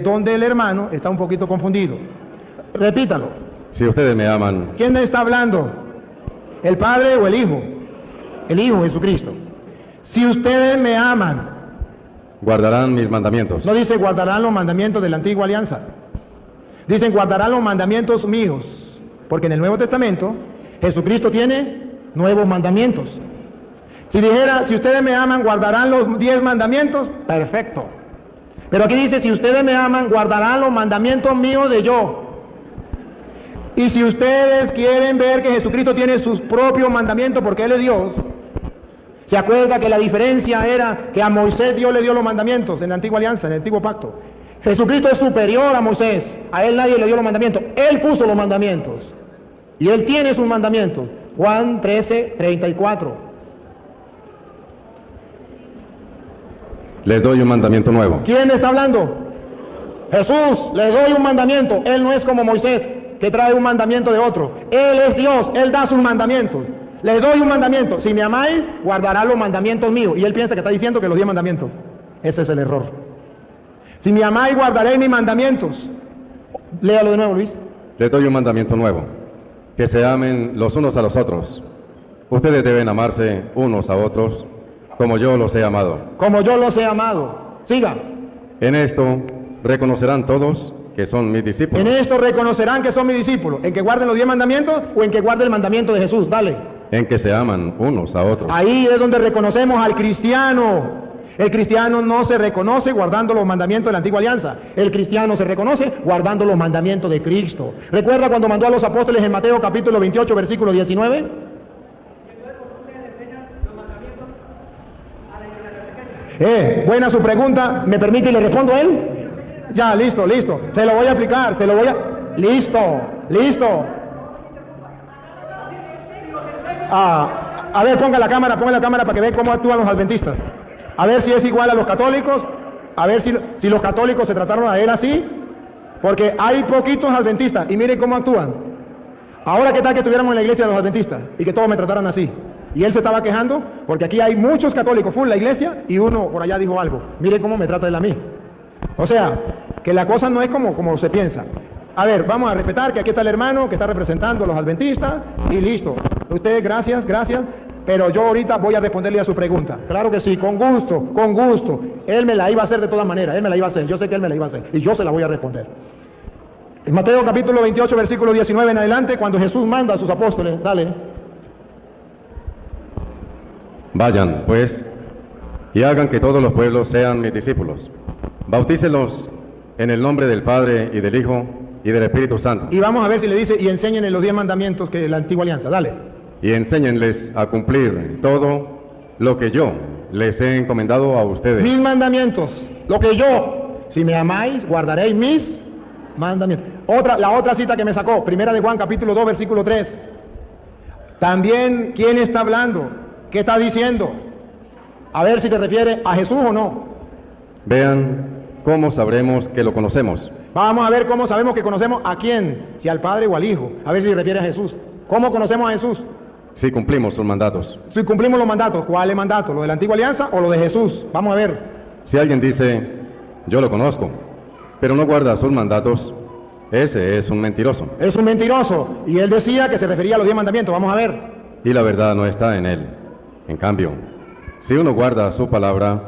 dónde el hermano está un poquito confundido. Repítalo. si ustedes me aman, ¿Quién está hablando? ¿El Padre o el Hijo? El Hijo, Jesucristo. Si ustedes me aman, guardarán mis mandamientos. no dice guardarán los mandamientos de la antigua alianza. Dicen guardarán los mandamientos míos. Porque en el Nuevo Testamento, Jesucristo tiene nuevos mandamientos. Si dijera, si ustedes me aman, guardarán los 10 mandamientos, perfecto. Pero aquí dice, si ustedes me aman, guardarán los mandamientos míos de yo. Y si ustedes quieren ver que Jesucristo tiene sus propios mandamientos porque Él es Dios, ¿se acuerda que la diferencia era que a Moisés Dios le dio los mandamientos en la antigua alianza, en el antiguo pacto? Jesucristo es superior a Moisés, a Él nadie le dio los mandamientos, Él puso los mandamientos. Y Él tiene sus mandamientos. Juan 13, 34. Les doy un mandamiento nuevo. ¿Quién está hablando? Jesús, le doy un mandamiento. Él no es como Moisés, que trae un mandamiento de otro. Él es Dios, Él da sus mandamientos. Les doy un mandamiento: si me amáis, guardará los mandamientos míos. Y él piensa que está diciendo que los 10 mandamientos. Ese es el error. Si me amáis, guardaréis mis mandamientos. Léalo de nuevo, Luis. Les doy un mandamiento nuevo, que se amen los unos a los otros. Ustedes deben amarse unos a otros, como yo los he amado. Como yo los he amado. Siga. En esto reconocerán todos que son mis discípulos. En esto reconocerán que son mis discípulos. ¿En que guarden los 10 mandamientos o en que guarden el mandamiento de Jesús? Dale. En que se aman unos a otros. Ahí es donde reconocemos al cristiano. El cristiano no se reconoce guardando los mandamientos de la antigua alianza. El cristiano se reconoce guardando los mandamientos de Cristo. ¿Recuerda cuando mandó a los apóstoles en Mateo capítulo 28, versículo 19? Buena su pregunta. ¿Me permite y le respondo a él? Ya, listo. Se lo voy a aplicar, Listo. A ver, ponga la cámara para que vean cómo actúan los adventistas. A ver si es igual a los católicos, a ver si los católicos se trataron a él así, porque hay poquitos adventistas y miren cómo actúan. Ahora, ¿qué tal que estuviéramos en la iglesia de los adventistas y que todos me trataran así? Y él se estaba quejando porque aquí hay muchos católicos full la iglesia y uno por allá dijo algo. Miren cómo me trata él a mí. O sea, que la cosa no es como se piensa. A ver, vamos a respetar que aquí está el hermano que está representando a los adventistas y listo. Usted, gracias. Pero yo ahorita voy a responderle a su pregunta. Claro que sí, con gusto. Él me la iba a hacer de todas maneras, yo sé que él me la iba a hacer y yo se la voy a responder. En Mateo capítulo 28, versículo 19 en adelante, cuando Jesús manda a sus apóstoles, dale. Vayan, pues, y hagan que todos los pueblos sean mis discípulos. Bautícelos en el nombre del Padre y del Hijo y del Espíritu Santo. Y vamos a ver si le dice, y enséñenle los 10 mandamientos que la antigua alianza, dale. Y enséñenles a cumplir todo lo que yo les he encomendado a ustedes. Mis mandamientos, lo que yo, si me amáis, guardaréis mis mandamientos. La otra cita que me sacó, primera de Juan capítulo 2, versículo 3. También, ¿quién está hablando? ¿Qué está diciendo? A ver si se refiere a Jesús o no. Vean cómo sabremos que lo conocemos. Vamos a ver cómo sabemos que conocemos a quién, si al Padre o al Hijo. A ver si se refiere a Jesús. ¿Cómo conocemos a Jesús? Si cumplimos sus mandatos. Si cumplimos los mandatos. ¿Cuáles mandatos? ¿Lo de la antigua alianza o lo de Jesús? Vamos a ver. Si alguien dice, yo lo conozco, pero no guarda sus mandatos, ese es un mentiroso. Es un mentiroso. Y él decía que se refería a los 10 mandamientos. Vamos a ver. Y la verdad no está en él. En cambio, si uno guarda su palabra,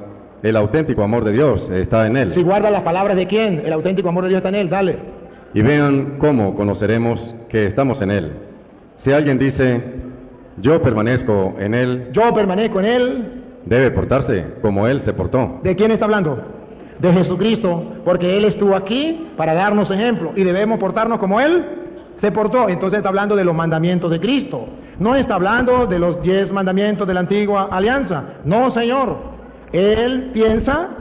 el auténtico amor de Dios está en él. Si guarda las palabras de quién, el auténtico amor de Dios está en él. Dale. Y vean cómo conoceremos que estamos en él. Si alguien dice, yo permanezco en él, debe portarse como él se portó. ¿De quién está hablando? De Jesucristo, porque él estuvo aquí para darnos ejemplo y debemos portarnos como él se portó. Entonces está hablando de los mandamientos de Cristo. No está hablando de los 10 mandamientos de la antigua alianza. No, señor. Él piensa,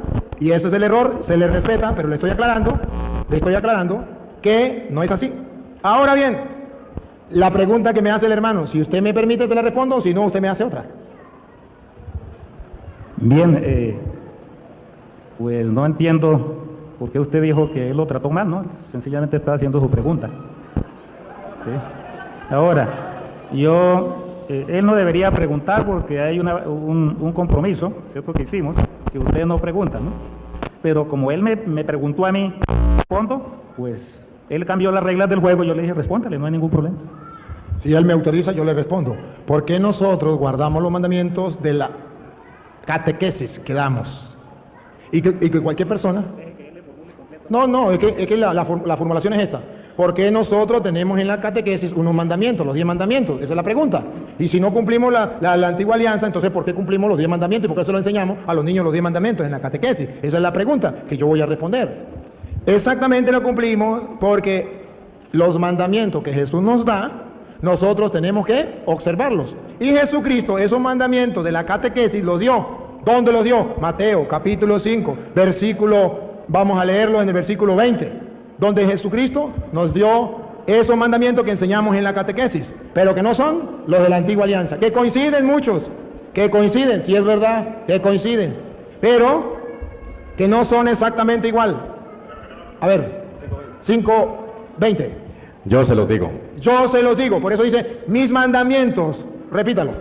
y ese es el error, se le respeta, pero le estoy aclarando que no es así. Ahora bien, la pregunta que me hace el hermano, si usted me permite se la respondo, si no usted me hace otra. Bien, pues no entiendo por qué usted dijo que él lo trató mal, ¿no? Sencillamente está haciendo su pregunta. ¿Sí? Ahora, él no debería preguntar porque hay un compromiso, ¿cierto? Que hicimos, que usted no pregunta, ¿no? Pero como él me preguntó a mí, ¿respondo? Pues él cambió las reglas del juego y yo le dije, respóndale, no hay ningún problema. Si él me autoriza, yo le respondo. ¿Por qué nosotros guardamos los mandamientos de la catequesis que damos? Y que cualquier persona... No, es que la formulación es esta. ¿Por qué nosotros tenemos en la catequesis unos mandamientos, los 10 mandamientos? Esa es la pregunta. Y si no cumplimos la antigua alianza, entonces ¿por qué cumplimos los 10 mandamientos? ¿Y por qué se lo enseñamos a los niños los 10 mandamientos en la catequesis? Esa es la pregunta que yo voy a responder. Exactamente lo cumplimos porque los mandamientos que Jesús nos da, nosotros tenemos que observarlos. Y Jesucristo esos mandamientos de la catequesis los dio. ¿Dónde los dio? Mateo capítulo 5, vamos a leerlo en el versículo 20. Donde Jesucristo nos dio esos mandamientos que enseñamos en la catequesis, pero que no son los de la antigua alianza, que coinciden muchos, sí es verdad, que coinciden, pero que no son exactamente igual. A ver, 5:20. Yo se los digo. Yo se los digo. Por eso dice, mis mandamientos. Repítalo.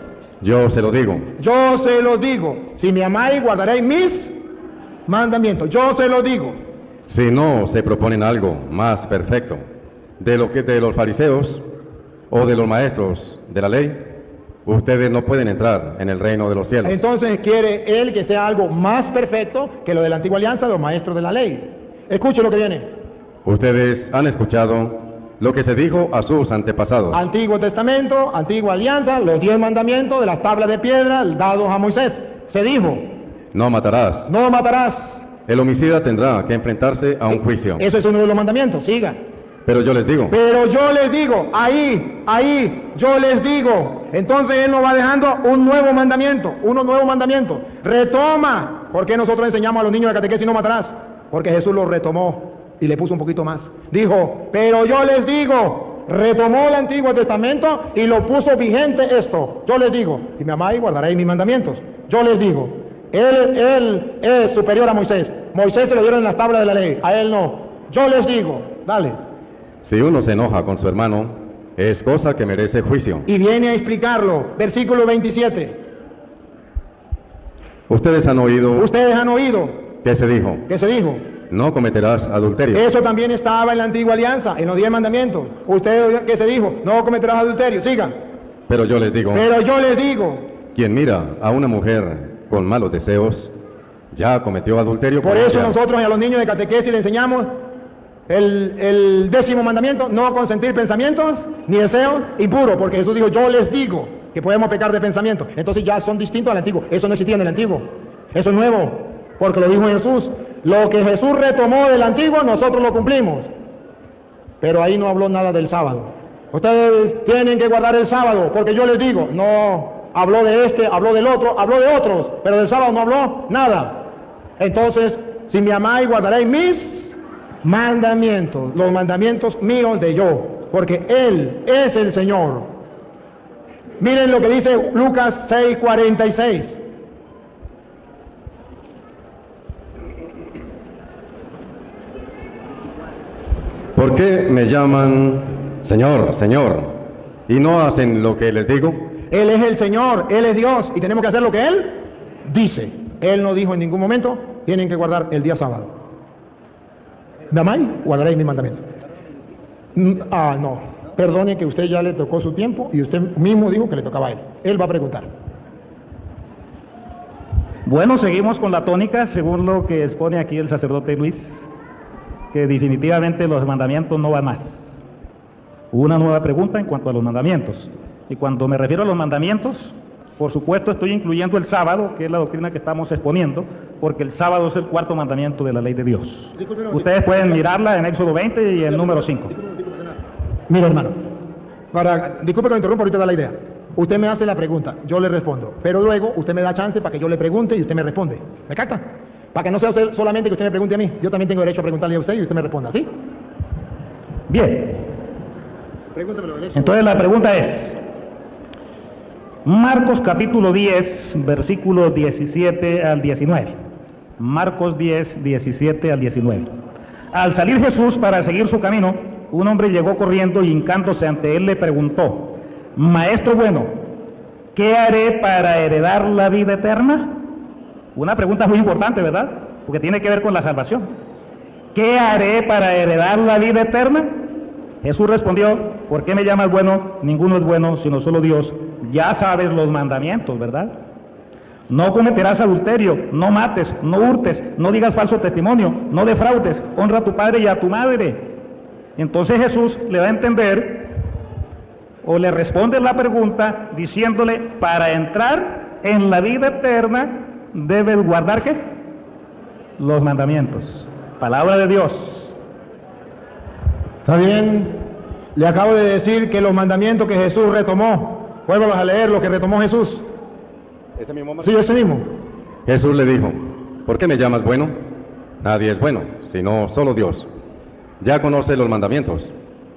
Yo se lo digo. Yo se los digo. Si me amáis, guardaréis mis mandamientos. Yo se los digo. Si no se proponen algo más perfecto de lo que de los fariseos o de los maestros de la ley, ustedes no pueden entrar en el reino de los cielos. Entonces quiere él que sea algo más perfecto que lo de la antigua alianza de los maestros de la ley. Escuche lo que viene. Ustedes han escuchado lo que se dijo a sus antepasados. Antiguo Testamento, antigua alianza, los 10 mandamientos de las tablas de piedra dados a Moisés. Se dijo, No matarás. no matarás. El homicida tendrá que enfrentarse a un juicio. Eso es uno de los mandamientos, siga. Pero yo les digo, Pero yo les digo, yo les digo. Entonces él nos va dejando un nuevo mandamiento, unos nuevos mandamientos. Retoma. ¿Por qué nosotros enseñamos a los niños de catequesis no matarás? Porque Jesús lo retomó y le puso un poquito más. Dijo, pero yo les digo, retomó el Antiguo Testamento y lo puso vigente esto. Yo les digo, y me amáis, guardaréis mis mandamientos. Yo les digo, él es superior a Moisés. Moisés se lo dieron en las tablas de la ley, a él no. Yo les digo, dale. si uno se enoja con su hermano, es cosa que merece juicio. Y viene a explicarlo, versículo 27. Ustedes han oído Ustedes han oído que se dijo, que se dijo. no cometerás adulterio. Eso también estaba en la antigua alianza, en los 10 mandamientos. Ustedes que se dijo, no cometerás adulterio. Siga. Pero yo les digo, Pero yo les digo, quien mira a una mujer con malos deseos, ya cometió adulterio. por con eso ella. nosotros a los niños de catequesis le enseñamos el 10º mandamiento, no consentir pensamientos ni deseos impuros, porque Jesús dijo, yo les digo que podemos pecar de pensamiento. Entonces ya son distintos al antiguo. Eso no existía en el antiguo. Eso es nuevo, porque lo dijo Jesús. Lo que Jesús retomó del antiguo, nosotros lo cumplimos. Pero ahí no habló nada del sábado. Ustedes tienen que guardar el sábado, porque yo les digo, no habló de este, habló del otro, habló de otros, pero del sábado no habló nada. Entonces, si me amáis, guardaréis mis mandamientos, los mandamientos míos de yo, porque Él es el Señor. Miren lo que dice Lucas 6:46. ¿Por qué me llaman Señor, Señor, y no hacen lo que les digo? Él es el Señor, Él es Dios, y tenemos que hacer lo que Él dice. Él no dijo en ningún momento, tienen que guardar el día sábado. ¿Me amáis? Guardaréis mi mandamiento. No, perdone que usted ya le tocó su tiempo y usted mismo dijo que le tocaba a él. Él va a preguntar. Bueno, seguimos con la tónica, según lo que expone aquí el sacerdote Luis, que definitivamente los mandamientos no van más. Hubo una nueva pregunta en cuanto a los mandamientos. Y cuando me refiero a los mandamientos, por supuesto estoy incluyendo el sábado, que es la doctrina que estamos exponiendo, porque el sábado es el 4º mandamiento de la ley de Dios. Ustedes pueden mirarla en Éxodo 20 y en número 5. Mira, hermano, disculpe que lo interrumpa, ahorita da la idea. Usted me hace la pregunta, yo le respondo, pero luego usted me da chance para que yo le pregunte y usted me responde. ¿Me capta? Para que no sea usted solamente que usted me pregunte a mí, yo también tengo derecho a preguntarle a usted y usted me responda, ¿sí? Bien, Pregúntemelo, entonces la pregunta es, Marcos capítulo 10, versículo 17 al 19. Marcos 10, 17 al 19. Al salir Jesús para seguir su camino, un hombre llegó corriendo y hincándose ante él le preguntó, Maestro bueno, ¿qué haré para heredar la vida eterna? Una pregunta muy importante, ¿verdad? Porque tiene que ver con la salvación. ¿Qué haré para heredar la vida eterna? Jesús respondió, ¿por qué me llamas bueno? Ninguno es bueno, sino solo Dios. Ya sabes los mandamientos, ¿verdad? No cometerás adulterio, no mates, no hurtes, no digas falso testimonio, no defraudes, honra a tu padre y a tu madre. Entonces Jesús le da a entender, o le responde la pregunta, diciéndole, para entrar en la vida eterna, debes guardar, ¿qué? Los mandamientos. Palabra de Dios. ¿Está bien? Le acabo de decir que los mandamientos que Jesús retomó, vuélvalos a leer, lo que retomó Jesús. ¿Ese mismo Sí, ese mismo. Jesús le dijo, ¿por qué me llamas bueno? Nadie es bueno, sino solo Dios. Ya conoce los mandamientos.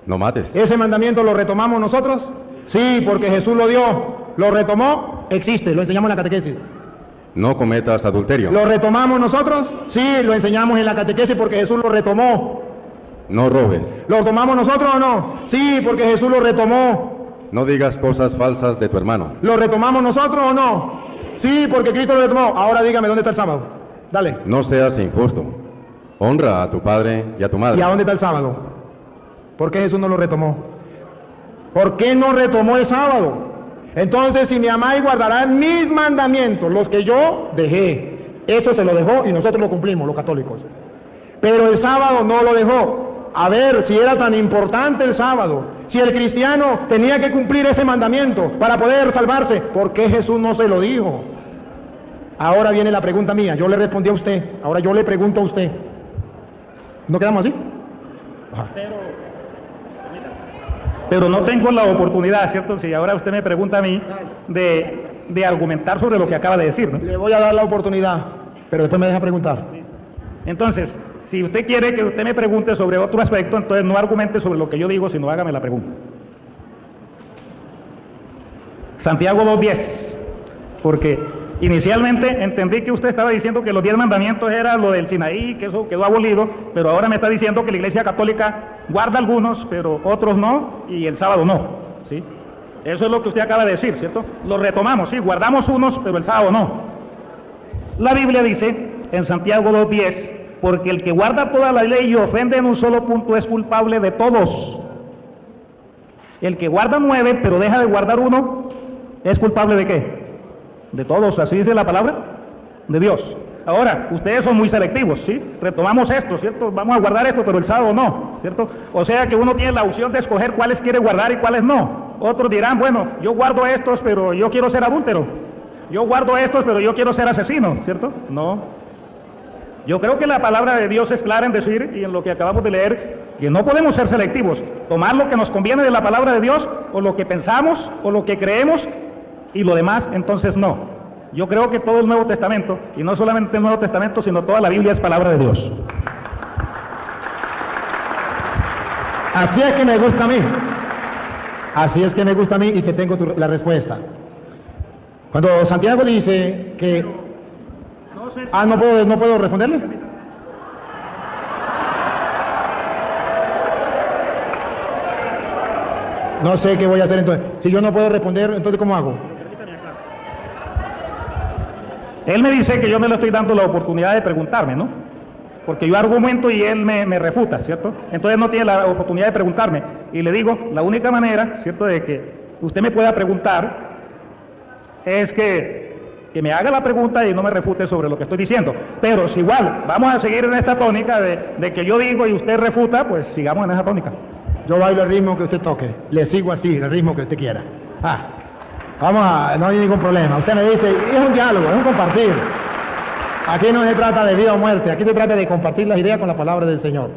No mates. ¿Ese mandamiento lo retomamos nosotros? Sí, porque Jesús lo dio, lo retomó, existe, lo enseñamos en la catequesis. No cometas adulterio. ¿Lo retomamos nosotros? Sí, lo enseñamos en la catequesis porque Jesús lo retomó. No robes. ¿Lo tomamos nosotros o no? Sí, porque Jesús lo retomó. No digas cosas falsas de tu hermano. ¿Lo retomamos nosotros o no? Sí, porque Cristo lo retomó. Ahora dígame, ¿dónde está el sábado? Dale. No seas injusto. Honra a tu padre y a tu madre. ¿Y a dónde está el sábado? ¿Por qué Jesús no lo retomó? ¿Por qué no retomó el sábado? Entonces, si me amáis, guardarán mis mandamientos, los que yo dejé. Eso se lo dejó y nosotros lo cumplimos, los católicos. Pero el sábado no lo dejó. A ver, si era tan importante el sábado, si el cristiano tenía que cumplir ese mandamiento para poder salvarse, ¿por qué Jesús no se lo dijo? Ahora viene la pregunta mía, yo le respondí a usted, ahora yo le pregunto a usted. ¿No quedamos así? Ajá. Pero no tengo la oportunidad, ¿cierto? Si ahora usted me pregunta a mí de argumentar sobre lo que acaba de decir, ¿no? Le voy a dar la oportunidad, pero después me deja preguntar. Entonces, si usted quiere que usted me pregunte sobre otro aspecto, entonces no argumente sobre lo que yo digo, sino hágame la pregunta. Santiago 2:10, porque inicialmente entendí que usted estaba diciendo que los 10 mandamientos era lo del Sinaí, que eso quedó abolido, pero ahora me está diciendo que la Iglesia Católica guarda algunos, pero otros no, y el sábado no, ¿sí? Eso es lo que usted acaba de decir, ¿cierto? Lo retomamos, sí, guardamos unos, pero el sábado no. La Biblia dice en Santiago 2:10, porque el que guarda toda la ley y ofende en un solo punto es culpable de todos. El que guarda 9, pero deja de guardar uno, ¿es culpable de qué? De todos, así dice la palabra de Dios. Ahora, ustedes son muy selectivos, ¿sí? Retomamos esto, ¿cierto? Vamos a guardar esto, pero el sábado no, ¿cierto? O sea que uno tiene la opción de escoger cuáles quiere guardar y cuáles no. Otros dirán, bueno, yo guardo estos, pero yo quiero ser adúltero. Yo guardo estos, pero yo quiero ser asesino, ¿cierto? No. Yo creo que la palabra de Dios es clara en decir, y en lo que acabamos de leer, que no podemos ser selectivos, tomar lo que nos conviene de la palabra de Dios, o lo que pensamos, o lo que creemos, y lo demás, entonces no. Yo creo que todo el Nuevo Testamento, y no solamente el Nuevo Testamento, sino toda la Biblia es palabra de Dios. Así es que me gusta a mí. Así es que me gusta a mí y que tengo la respuesta. Cuando Santiago dice que... ¿no puedo responderle? No sé qué voy a hacer entonces. Si yo no puedo responder, entonces ¿cómo hago? Él me dice que yo me le estoy dando la oportunidad de preguntarme, ¿no? Porque yo argumento y él me refuta, ¿cierto? Entonces no tiene la oportunidad de preguntarme. Y le digo, la única manera, ¿cierto?, de que usted me pueda preguntar es que me haga la pregunta y no me refute sobre lo que estoy diciendo. Pero si igual vamos a seguir en esta tónica de que yo digo y usted refuta, pues sigamos en esa tónica. Yo bailo el ritmo que usted toque. Le sigo así, el ritmo que usted quiera. No hay ningún problema. Usted me dice, es un diálogo, es un compartir. Aquí no se trata de vida o muerte, aquí se trata de compartir las ideas con la palabra del Señor.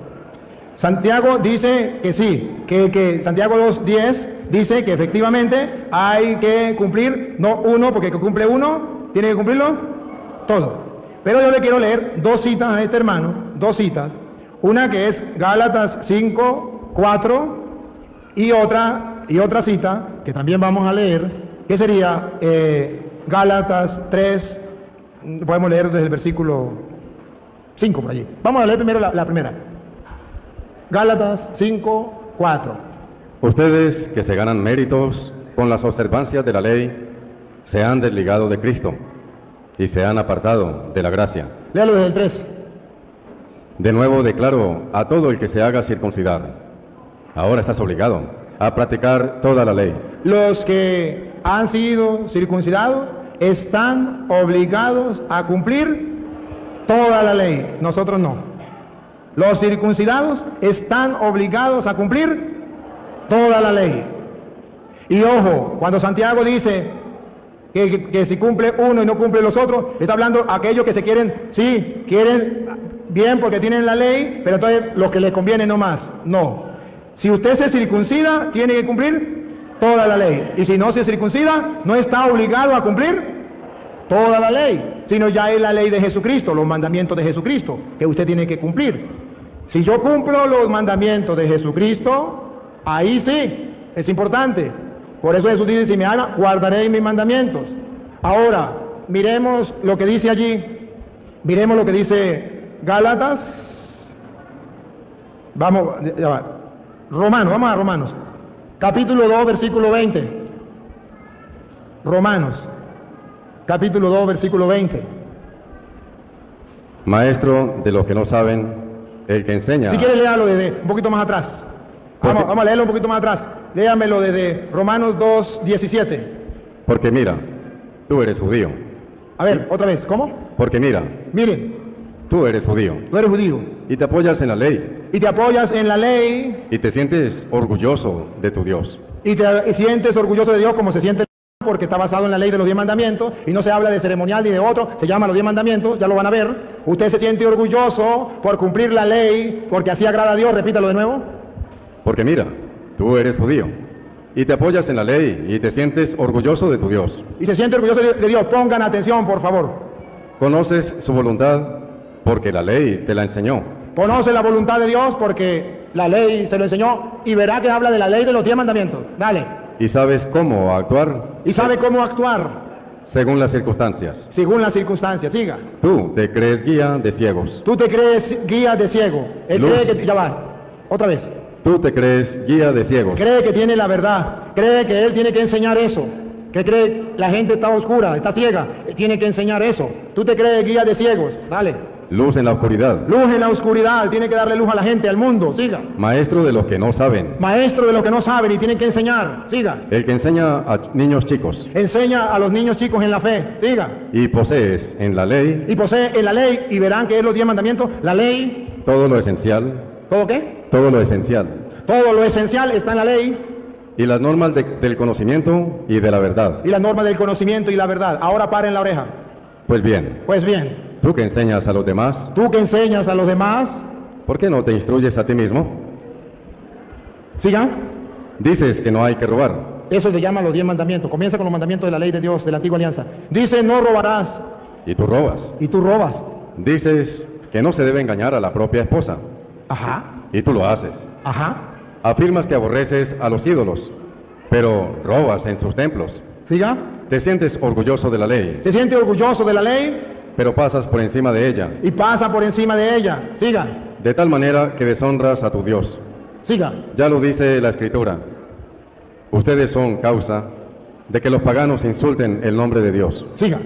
Santiago dice que sí, que Santiago 2:10 dice que efectivamente hay que cumplir, no uno, porque el que cumple uno, tiene que cumplirlo todo. Pero yo le quiero leer dos citas a este hermano, dos citas. Una que es Gálatas 5:4 y otra cita que también vamos a leer, que sería Gálatas 3, podemos leer desde el versículo 5 por allí. Vamos a leer primero la primera. Gálatas 5:4. Ustedes que se ganan méritos con las observancias de la ley, se han desligado de Cristo y se han apartado de la gracia. Léalo desde el 3. De nuevo declaro a todo el que se haga circuncidar. Ahora estás obligado a practicar toda la ley. Los que han sido circuncidados están obligados a cumplir toda la ley. Nosotros no. Los circuncidados están obligados a cumplir toda la ley. Y ojo, cuando Santiago dice que si cumple uno y no cumple los otros, está hablando a aquellos que se quieren, sí, quieren bien porque tienen la ley, pero entonces los que les conviene no más. No. Si usted se circuncida, tiene que cumplir toda la ley. Y si no se circuncida, no está obligado a cumplir toda la ley, sino ya es la ley de Jesucristo, los mandamientos de Jesucristo, que usted tiene que cumplir. Si yo cumplo los mandamientos de Jesucristo, ahí sí, es importante. Por eso Jesús dice, si me ama, guardaré mis mandamientos. Ahora, miremos lo que dice allí, miremos lo que dice Gálatas Vamos, ya va. Romanos, vamos a Romanos. Capítulo 2, versículo 20. Romanos, capítulo 2, versículo 20. Maestro de los que no saben, el que enseña. Si quiere, léalo desde un poquito más atrás. Vamos a leerlo un poquito más atrás. Léamelo desde Romanos 2, 17. Porque mira, tú eres judío. A ver, otra vez, ¿cómo? Porque mira, Miren, tú eres judío. tú eres judío Y te apoyas en la ley. y te apoyas en la ley Y te sientes orgulloso de tu Dios. y te sientes orgulloso de Dios como se siente porque está basado en la ley de los 10 mandamientos y no se habla de ceremonial ni de otro, se llama los 10 mandamientos, ya lo van a ver. Usted se siente orgulloso por cumplir la ley porque así agrada a Dios, repítalo de nuevo. Porque mira, tú eres judío. Y te apoyas en la ley y te sientes orgulloso de tu Dios. Y se siente orgulloso de Dios. Pongan atención, por favor. Conoces su voluntad porque la ley te la enseñó. Conoce la voluntad de Dios porque la ley se lo enseñó y verá que habla de la ley de los 10 mandamientos. Dale. Y sabes cómo actuar Y sabe cómo actuar según las circunstancias. según las circunstancias. Siga. Tú te crees guía de ciegos. Tú te crees guía de ciego. Él Luz. cree que... Ya va. Otra vez. Tú te crees guía de ciegos. Cree que tiene la verdad. Cree que él tiene que enseñar eso. Que cree la gente está oscura, está ciega. Tiene que enseñar eso. Tú te crees guía de ciegos. Dale. Luz en la oscuridad. Luz en la oscuridad. Tiene que darle luz a la gente, al mundo. Siga. Maestro de los que no saben. Maestro de los que no saben y tienen que enseñar. Siga. El que enseña a niños chicos. Enseña a los niños chicos en la fe. Siga. Y posees en la ley Y posee en la ley, y verán que es los 10 mandamientos, la ley, todo lo esencial. ¿todo qué? Todo lo esencial. Todo lo esencial está en la ley, Y las normas del conocimiento y de la verdad. y las normas del conocimiento y la verdad. Ahora paren la oreja. Pues bien, Pues bien, tú que enseñas a los demás, tú que enseñas a los demás, ¿por qué no te instruyes a ti mismo? siga. Dices que no hay que robar. Eso se llama los 10 mandamientos. Comienza con los mandamientos de la ley de Dios, de la antigua alianza. Dice, no robarás, Y tú robas. y tú robas. Dices que no se debe engañar a la propia esposa. Ajá, Y tú lo haces. ajá. Afirmas que aborreces a los ídolos, pero robas en sus templos. Siga. Te sientes orgulloso de la ley, Se siente orgulloso de la ley pero pasas por encima de ella, y pasa por encima de ella. Siga, de tal manera que deshonras a tu Dios. siga. Ya lo dice la Escritura. Ustedes son causa de que los paganos insulten el nombre de Dios. Siga.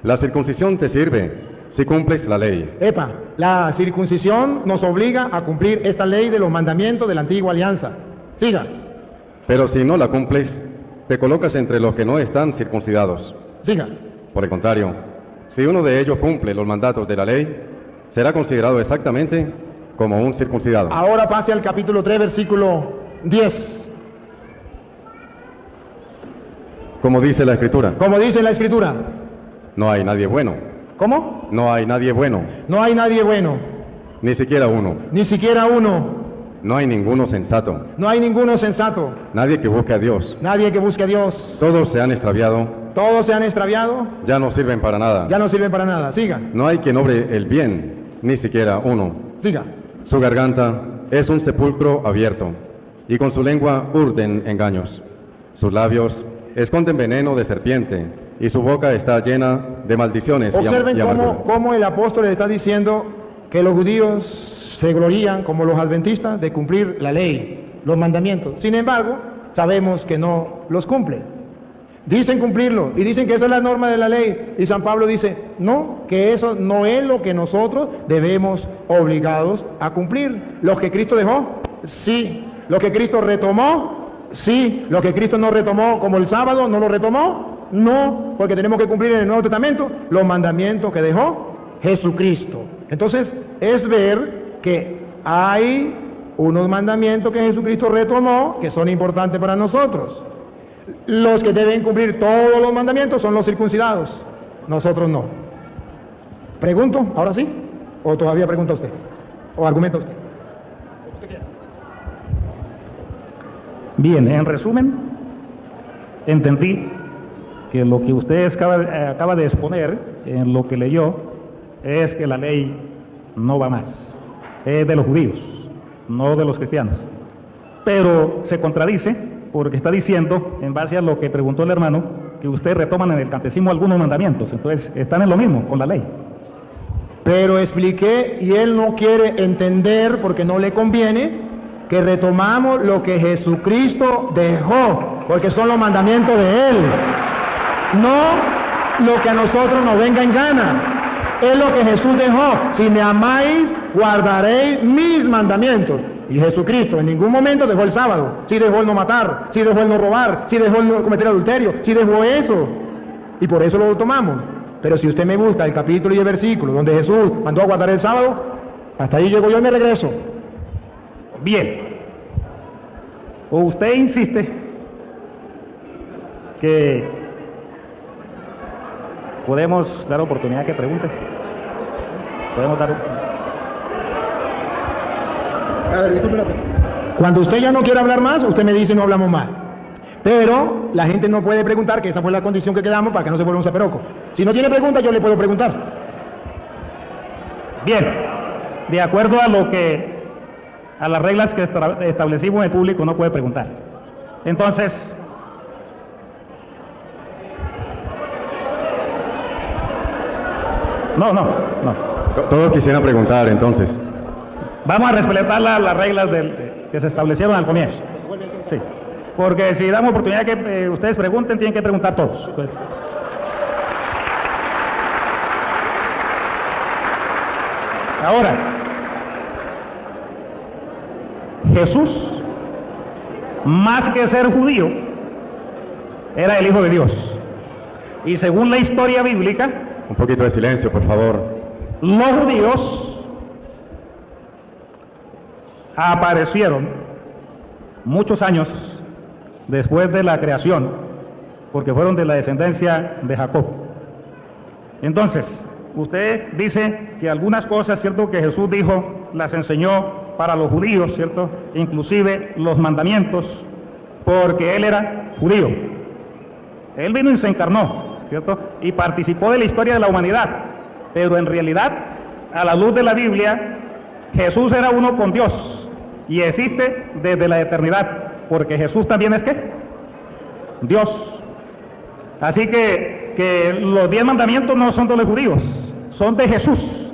La circuncisión te sirve si cumples la ley. Epa, la circuncisión nos obliga a cumplir esta ley de los mandamientos de la antigua alianza. Siga, Pero si no la cumples, te colocas entre los que no están circuncidados. siga. Por el contrario, si uno de ellos cumple los mandatos de la ley, será considerado exactamente como un circuncidado. Ahora pase al capítulo 3, versículo 10. Como dice la Escritura, Como dice la Escritura. no hay nadie bueno, ¿Cómo? no hay nadie bueno, No hay nadie bueno, ni siquiera uno, ni siquiera uno. no hay ninguno sensato, No hay ninguno sensato. nadie que busque a Dios. Nadie que busque a Dios. Todos se han extraviado, Todos se han extraviado. ya no sirven para nada. Ya no sirven para nada. Siga, No hay quien obre el bien, ni siquiera uno. siga. Su garganta es un sepulcro abierto, y con su lengua urden engaños. Sus labios esconden veneno de serpiente, y su boca está llena de maldiciones Observen y amargura. cómo el apóstol le está diciendo que los judíos se glorían, como los adventistas, de cumplir la ley, los mandamientos. Sin embargo, sabemos que no los cumplen. Dicen cumplirlo y dicen que esa es la norma de la ley. Y San Pablo dice, no, que eso no es lo que nosotros debemos obligados a cumplir. ¿Lo que Cristo dejó? Sí. ¿Lo que Cristo retomó? Sí. ¿Lo que Cristo no retomó como el sábado no lo retomó? No, porque tenemos que cumplir en el Nuevo Testamento los mandamientos que dejó Jesucristo. Entonces, es ver que hay unos mandamientos que Jesucristo retomó que son importantes para nosotros. Los que deben cumplir todos los mandamientos son los circuncidados, nosotros no. ¿Pregunto? ¿Ahora sí? ¿O todavía pregunta usted? ¿O argumenta usted? Bien, en resumen, entendí que lo que usted acaba de exponer en lo que leyó es que la ley no va más, es de los judíos, no de los cristianos. Pero se contradice porque está diciendo, en base a lo que preguntó el hermano, que ustedes retoman en el catecismo algunos mandamientos, entonces están en lo mismo con la ley. Pero expliqué y él no quiere entender porque no le conviene que retomamos lo que Jesucristo dejó, porque son los mandamientos de él, no lo que a nosotros nos venga en gana. Es lo que Jesús dejó. Si me amáis, guardaréis mis mandamientos. Y Jesucristo en ningún momento dejó el sábado. Sí dejó el no matar, sí dejó el no robar, sí dejó el no cometer adulterio, sí dejó eso. Y por eso lo tomamos. Pero si usted me busca el capítulo y el versículo donde Jesús mandó a guardar el sábado, hasta ahí llego yo y me regreso. Bien. Usted insiste que podemos dar oportunidad que pregunte. Podemos dar. A ver, cuando usted ya no quiere hablar más, usted me dice no hablamos más. Pero la gente no puede preguntar, que esa fue la condición que quedamos para que no se vuelva un zaperoco. Si no tiene preguntas, yo le puedo preguntar. Bien, de acuerdo a las reglas que establecimos, el público no puede preguntar. Entonces, no. Todos quisieran preguntar, entonces. Vamos a respetar las reglas que se establecieron al comienzo. Sí, porque si damos oportunidad que ustedes pregunten, tienen que preguntar todos. Pues. Ahora, Jesús, más que ser judío, era el Hijo de Dios. Y según la historia bíblica, Un poquito de silencio, por favor. los judíos aparecieron muchos años después de la creación, porque fueron de la descendencia de Jacob. Entonces, usted dice que algunas cosas, ¿cierto?, que Jesús dijo, las enseñó para los judíos, ¿cierto?, inclusive los mandamientos, porque Él era judío. Él vino y se encarnó, ¿cierto?, y participó de la historia de la humanidad, pero en realidad, a la luz de la Biblia, Jesús era uno con Dios, y existe desde la eternidad, porque Jesús también es ¿qué? Dios. Así que los 10 mandamientos no son de los judíos, son de Jesús.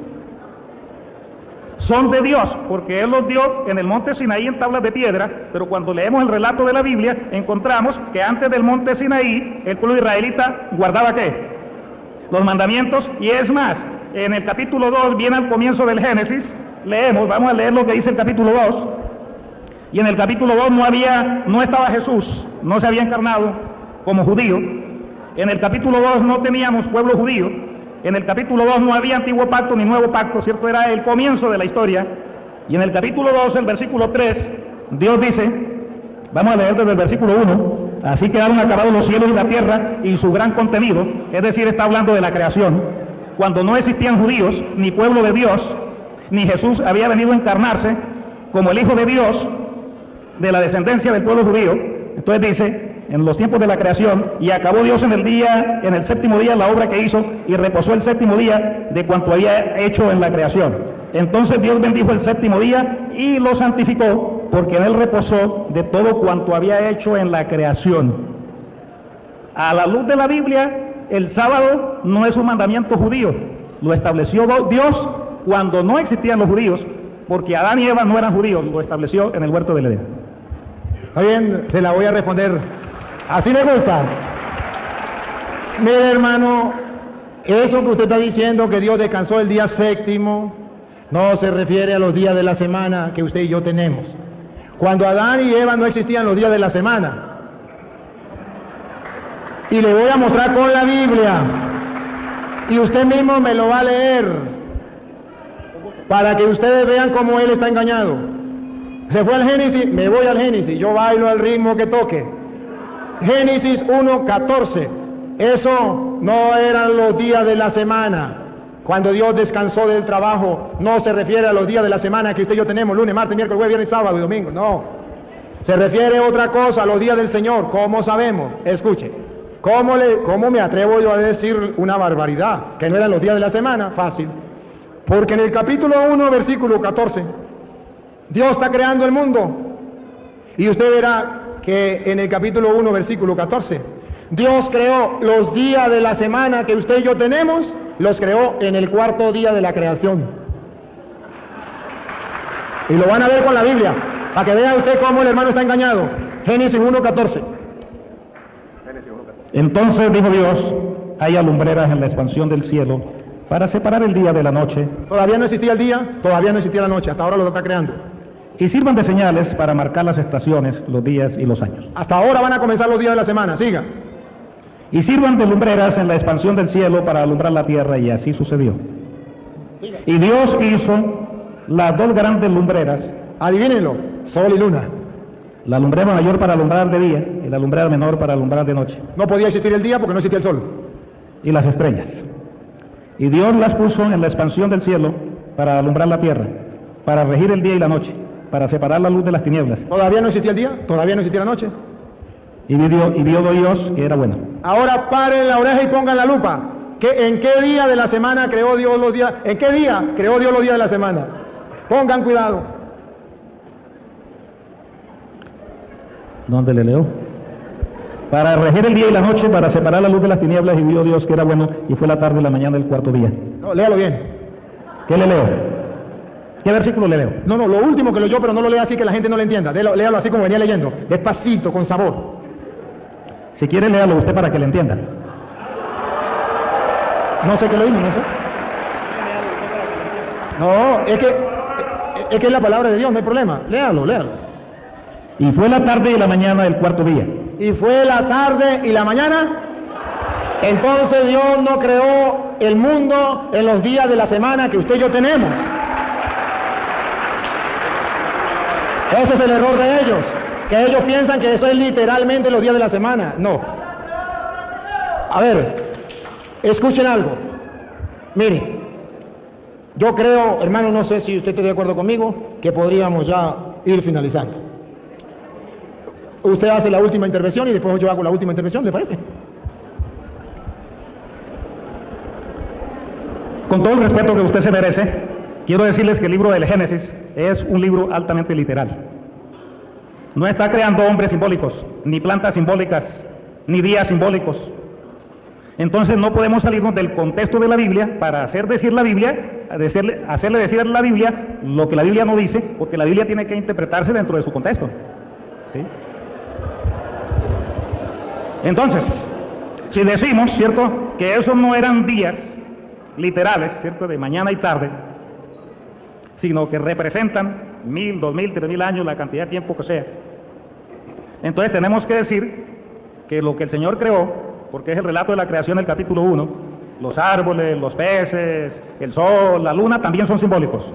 Son de Dios, porque Él los dio en el monte Sinaí en tablas de piedra, pero cuando leemos el relato de la Biblia, encontramos que antes del monte Sinaí, el pueblo israelita guardaba ¿qué? Los mandamientos, y es más, en el capítulo 2, bien al comienzo del Génesis, leemos, vamos a leer lo que dice el capítulo 2, y en el capítulo 2 no estaba Jesús, no se había encarnado como judío. En el capítulo 2 no teníamos pueblo judío. En el capítulo 2 no había antiguo pacto ni nuevo pacto, ¿cierto? Era el comienzo de la historia. Y en el capítulo 2, el versículo 3, Dios dice, vamos a leer desde el versículo 1, así quedaron acabados los cielos y la tierra y su gran contenido, es decir, está hablando de la creación, cuando no existían judíos, ni pueblo de Dios, ni Jesús había venido a encarnarse como el Hijo de Dios, de la descendencia del pueblo judío. Entonces dice, en los tiempos de la creación, y acabó Dios en el séptimo día la obra que hizo, y reposó el séptimo día de cuanto había hecho en la creación. Entonces Dios bendijo el séptimo día y lo santificó, porque en él reposó de todo cuanto había hecho en la creación. A la luz de la Biblia, el sábado no es un mandamiento judío, lo estableció Dios cuando no existían los judíos, porque Adán y Eva no eran judíos, lo estableció en el huerto del Edén. Está bien, se la voy a responder. Así me gusta. Mire, hermano, eso que usted está diciendo, que Dios descansó el día séptimo, no se refiere a los días de la semana que usted y yo tenemos. Cuando Adán y Eva no existían los días de la semana. Y le voy a mostrar con la Biblia. Y usted mismo me lo va a leer, para que ustedes vean cómo él está engañado. Se fue al Génesis, me voy al Génesis, yo bailo al ritmo que toque. Génesis 1:14. Eso no eran los días de la semana. Cuando Dios descansó del trabajo, no se refiere a los días de la semana que usted y yo tenemos, lunes, martes, miércoles, jueves, viernes, sábado y domingo. No. Se refiere a otra cosa, a los días del Señor. ¿Cómo sabemos? Escuche. ¿Cómo me atrevo yo a decir una barbaridad? Que no eran los días de la semana. Fácil. Porque en el capítulo 1, versículo 14, Dios está creando el mundo. Y usted verá que en el capítulo 1, versículo 14, Dios creó los días de la semana que usted y yo tenemos, los creó en el cuarto día de la creación. Y lo van a ver con la Biblia, para que vea usted cómo el hermano está engañado. Génesis 1:14. Entonces dijo Dios, haya lumbreras en la expansión del cielo para separar el día de la noche, Todavía no existía el día, todavía no existía la noche, hasta ahora lo está creando. y sirvan de señales para marcar las estaciones, los días y los años. Hasta ahora van a comenzar los días de la semana, siga. Y sirvan de lumbreras en la expansión del cielo para alumbrar la tierra, y así sucedió. Y Dios hizo las dos grandes lumbreras, Adivínenlo, sol y luna. la lumbrera mayor para alumbrar de día y la lumbrera menor para alumbrar de noche, No podía existir el día porque no existía el sol. y las estrellas. Y Dios las puso en la expansión del cielo para alumbrar la tierra, para regir el día y la noche, para separar la luz de las tinieblas. Todavía no existía el día, todavía no existía la noche. Y vio Dios que era bueno. Ahora paren la oreja y pongan la lupa. ¿En qué día de la semana creó Dios los días? ¿En qué día creó Dios los días de la semana? Pongan cuidado. ¿Dónde le leo? Para regir el día y la noche, para separar la luz de las tinieblas, y vio Dios que era bueno, y fue la tarde y la mañana del cuarto día. No, léalo bien. ¿Qué le leo? ¿Qué versículo le leo? No, lo último que leyó, pero no lo lea así que la gente no lo entienda. Léalo así como venía leyendo, despacito, con sabor. Si quiere, léalo usted para que le entienda. No sé qué leímos, no sé. No, es que es la palabra de Dios, no hay problema. Léalo. Y fue la tarde y la mañana del cuarto día. Y fue la tarde y la mañana. Entonces Dios no creó el mundo en los días de la semana que usted y yo tenemos. Ese es el error de ellos, que ellos piensan que eso es literalmente los días de la semana. No. A ver, escuchen algo. Mire, yo creo, hermano, no sé si usted está de acuerdo conmigo, que podríamos ya ir finalizando. Usted hace la última intervención y después yo hago la última intervención, ¿le parece? Con todo el respeto que usted se merece, quiero decirles que el libro del Génesis es un libro altamente literal. No está creando hombres simbólicos, ni plantas simbólicas, ni días simbólicos. Entonces no podemos salirnos del contexto de la Biblia para hacerle decir a la Biblia lo que la Biblia no dice, porque la Biblia tiene que interpretarse dentro de su contexto. ¿Sí? Entonces, si decimos, ¿cierto?, que esos no eran días literales, ¿cierto?, de mañana y tarde, sino que representan 1000, 2000, 3000 años, la cantidad de tiempo que sea. Entonces tenemos que decir que lo que el Señor creó, porque es el relato de la creación del capítulo 1, los árboles, los peces, el sol, la luna, también son simbólicos.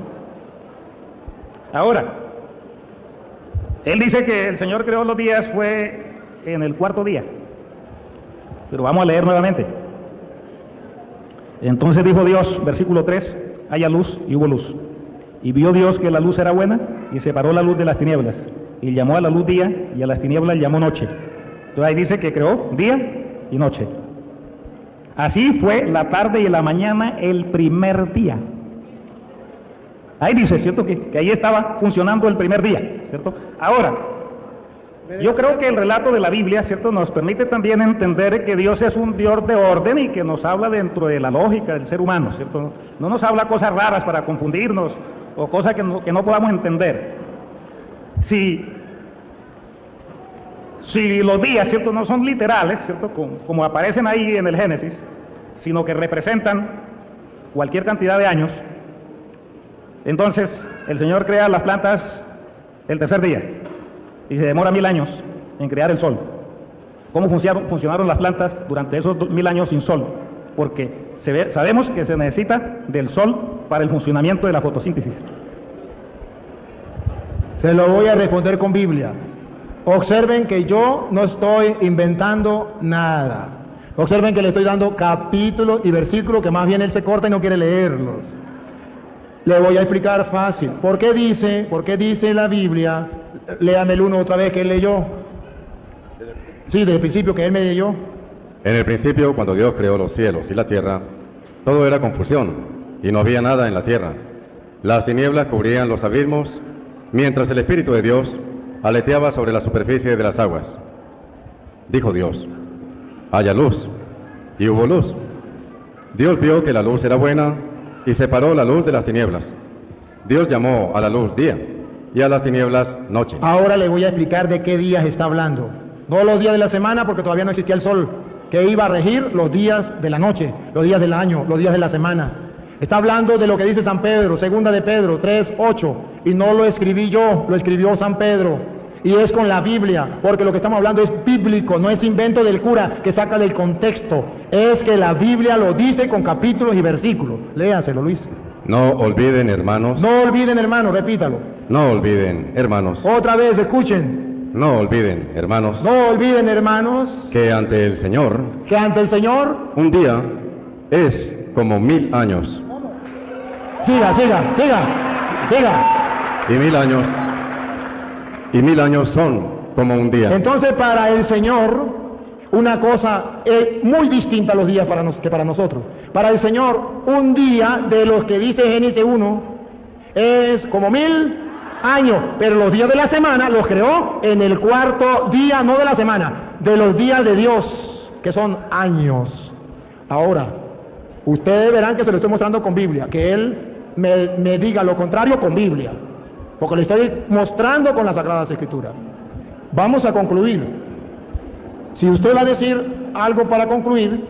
Ahora, Él dice que el Señor creó los días fue en el cuarto día, pero vamos a leer nuevamente. Entonces dijo Dios, versículo 3, haya luz, y hubo luz. Y vio Dios que la luz era buena, y separó la luz de las tinieblas, y llamó a la luz día, y a las tinieblas llamó noche. Entonces ahí dice que creó día y noche. Así fue la tarde y la mañana el primer día. Ahí dice, ¿cierto?, que ahí estaba funcionando el primer día, ¿cierto? Ahora, yo creo que el relato de la Biblia, ¿cierto?, nos permite también entender que Dios es un Dios de orden y que nos habla dentro de la lógica del ser humano, ¿cierto? No nos habla cosas raras para confundirnos o cosas que no podamos entender. Si los días, ¿cierto?, no son literales, ¿cierto?, como aparecen ahí en el Génesis, sino que representan cualquier cantidad de años, entonces el Señor crea las plantas el tercer día y se demora 1000 años en crear el sol. ¿Cómo funcionaron las plantas durante esos 1000 años sin sol? Porque sabemos que se necesita del sol para el funcionamiento de la fotosíntesis. Se lo voy a responder con Biblia. Observen que yo no estoy inventando nada. Observen que le estoy dando capítulos y versículos que más bien él se corta y no quiere leerlos. Le voy a explicar fácil. ¿Por qué dice la Biblia? Léame el uno otra vez que él leyó. Sí, desde el principio que él me leyó. En el principio, cuando Dios creó los cielos y la tierra, todo era confusión, y no había nada en la tierra. Las tinieblas cubrían los abismos, mientras el Espíritu de Dios aleteaba sobre la superficie de las aguas. Dijo Dios, haya luz. Y hubo luz. Dios vio que la luz era buena y separó la luz de las tinieblas. Dios llamó a la luz día y a las tinieblas noche. Ahora le voy a explicar de qué días está hablando. No los días de la semana, porque todavía no existía el sol, que iba a regir los días de la noche, los días del año, los días de la semana. Está hablando de lo que dice San Pedro, segunda de Pedro 3:8, y no lo escribí yo, lo escribió San Pedro. Y es con la Biblia, porque lo que estamos hablando es bíblico, no es invento del cura que saca del contexto. Es que la Biblia lo dice con capítulos y versículos. Léaselo, Luis. No olviden, hermanos. No olviden, hermano, repítalo. No olviden, hermanos. Otra vez, escuchen. No olviden, hermanos, No olviden, hermanos, que ante el Señor que ante el Señor... un día es como 1000 años. Siga. Y mil años son como un día. Entonces, para el Señor, una cosa es muy distinta a los días que para nosotros. Para el Señor, un día de los que dice Génesis 1 es como 1000 años, pero los días de la semana los creó en el cuarto día, no de la semana, de los días de Dios, que son años. Ahora, ustedes verán que se lo estoy mostrando con Biblia, que Él me diga lo contrario con Biblia, porque le estoy mostrando con las Sagradas Escrituras. Vamos a concluir. Si usted va a decir algo para concluir,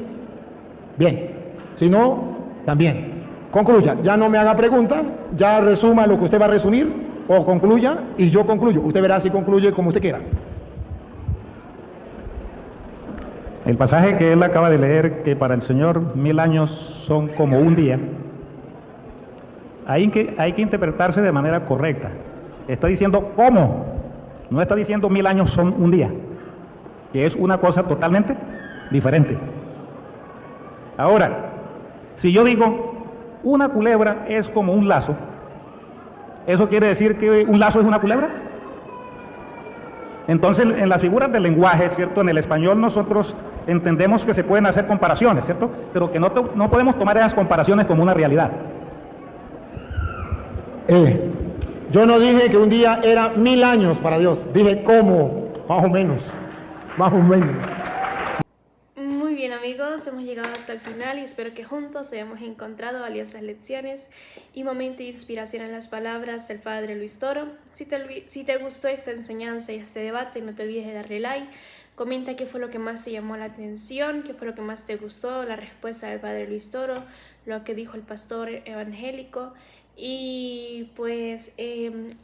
bien. Si no, también. Concluya. Ya no me haga preguntas, ya resuma lo que usted va a resumir, o concluya y yo concluyo. Usted verá si concluye como usted quiera. El pasaje que él acaba de leer, que para el Señor 1000 años son como un día, hay que interpretarse de manera correcta. Está diciendo ¿cómo? No está diciendo 1000 años son un día, que es una cosa totalmente diferente. Ahora, si yo digo una culebra es como un lazo, ¿eso quiere decir que un lazo es una culebra? Entonces, en las figuras del lenguaje, ¿cierto? En el español nosotros entendemos que se pueden hacer comparaciones, ¿cierto? Pero que no podemos tomar esas comparaciones como una realidad. Yo no dije que un día era 1000 años para Dios, dije cómo, más o menos. Muy bien, amigos, hemos llegado hasta el final y espero que juntos hayamos encontrado valiosas lecciones y momento de inspiración en las palabras del Padre Luis Toro. Si te gustó esta enseñanza y este debate, no te olvides de darle like. Comenta qué fue lo que más te llamó la atención, qué fue lo que más te gustó, la respuesta del Padre Luis Toro, lo que dijo el pastor evangélico. Y pues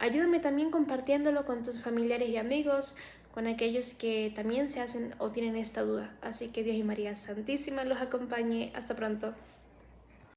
ayúdame también compartiéndolo con tus familiares y amigos, con aquellos que también se hacen o tienen esta duda. Así que Dios y María Santísima los acompañe. Hasta pronto.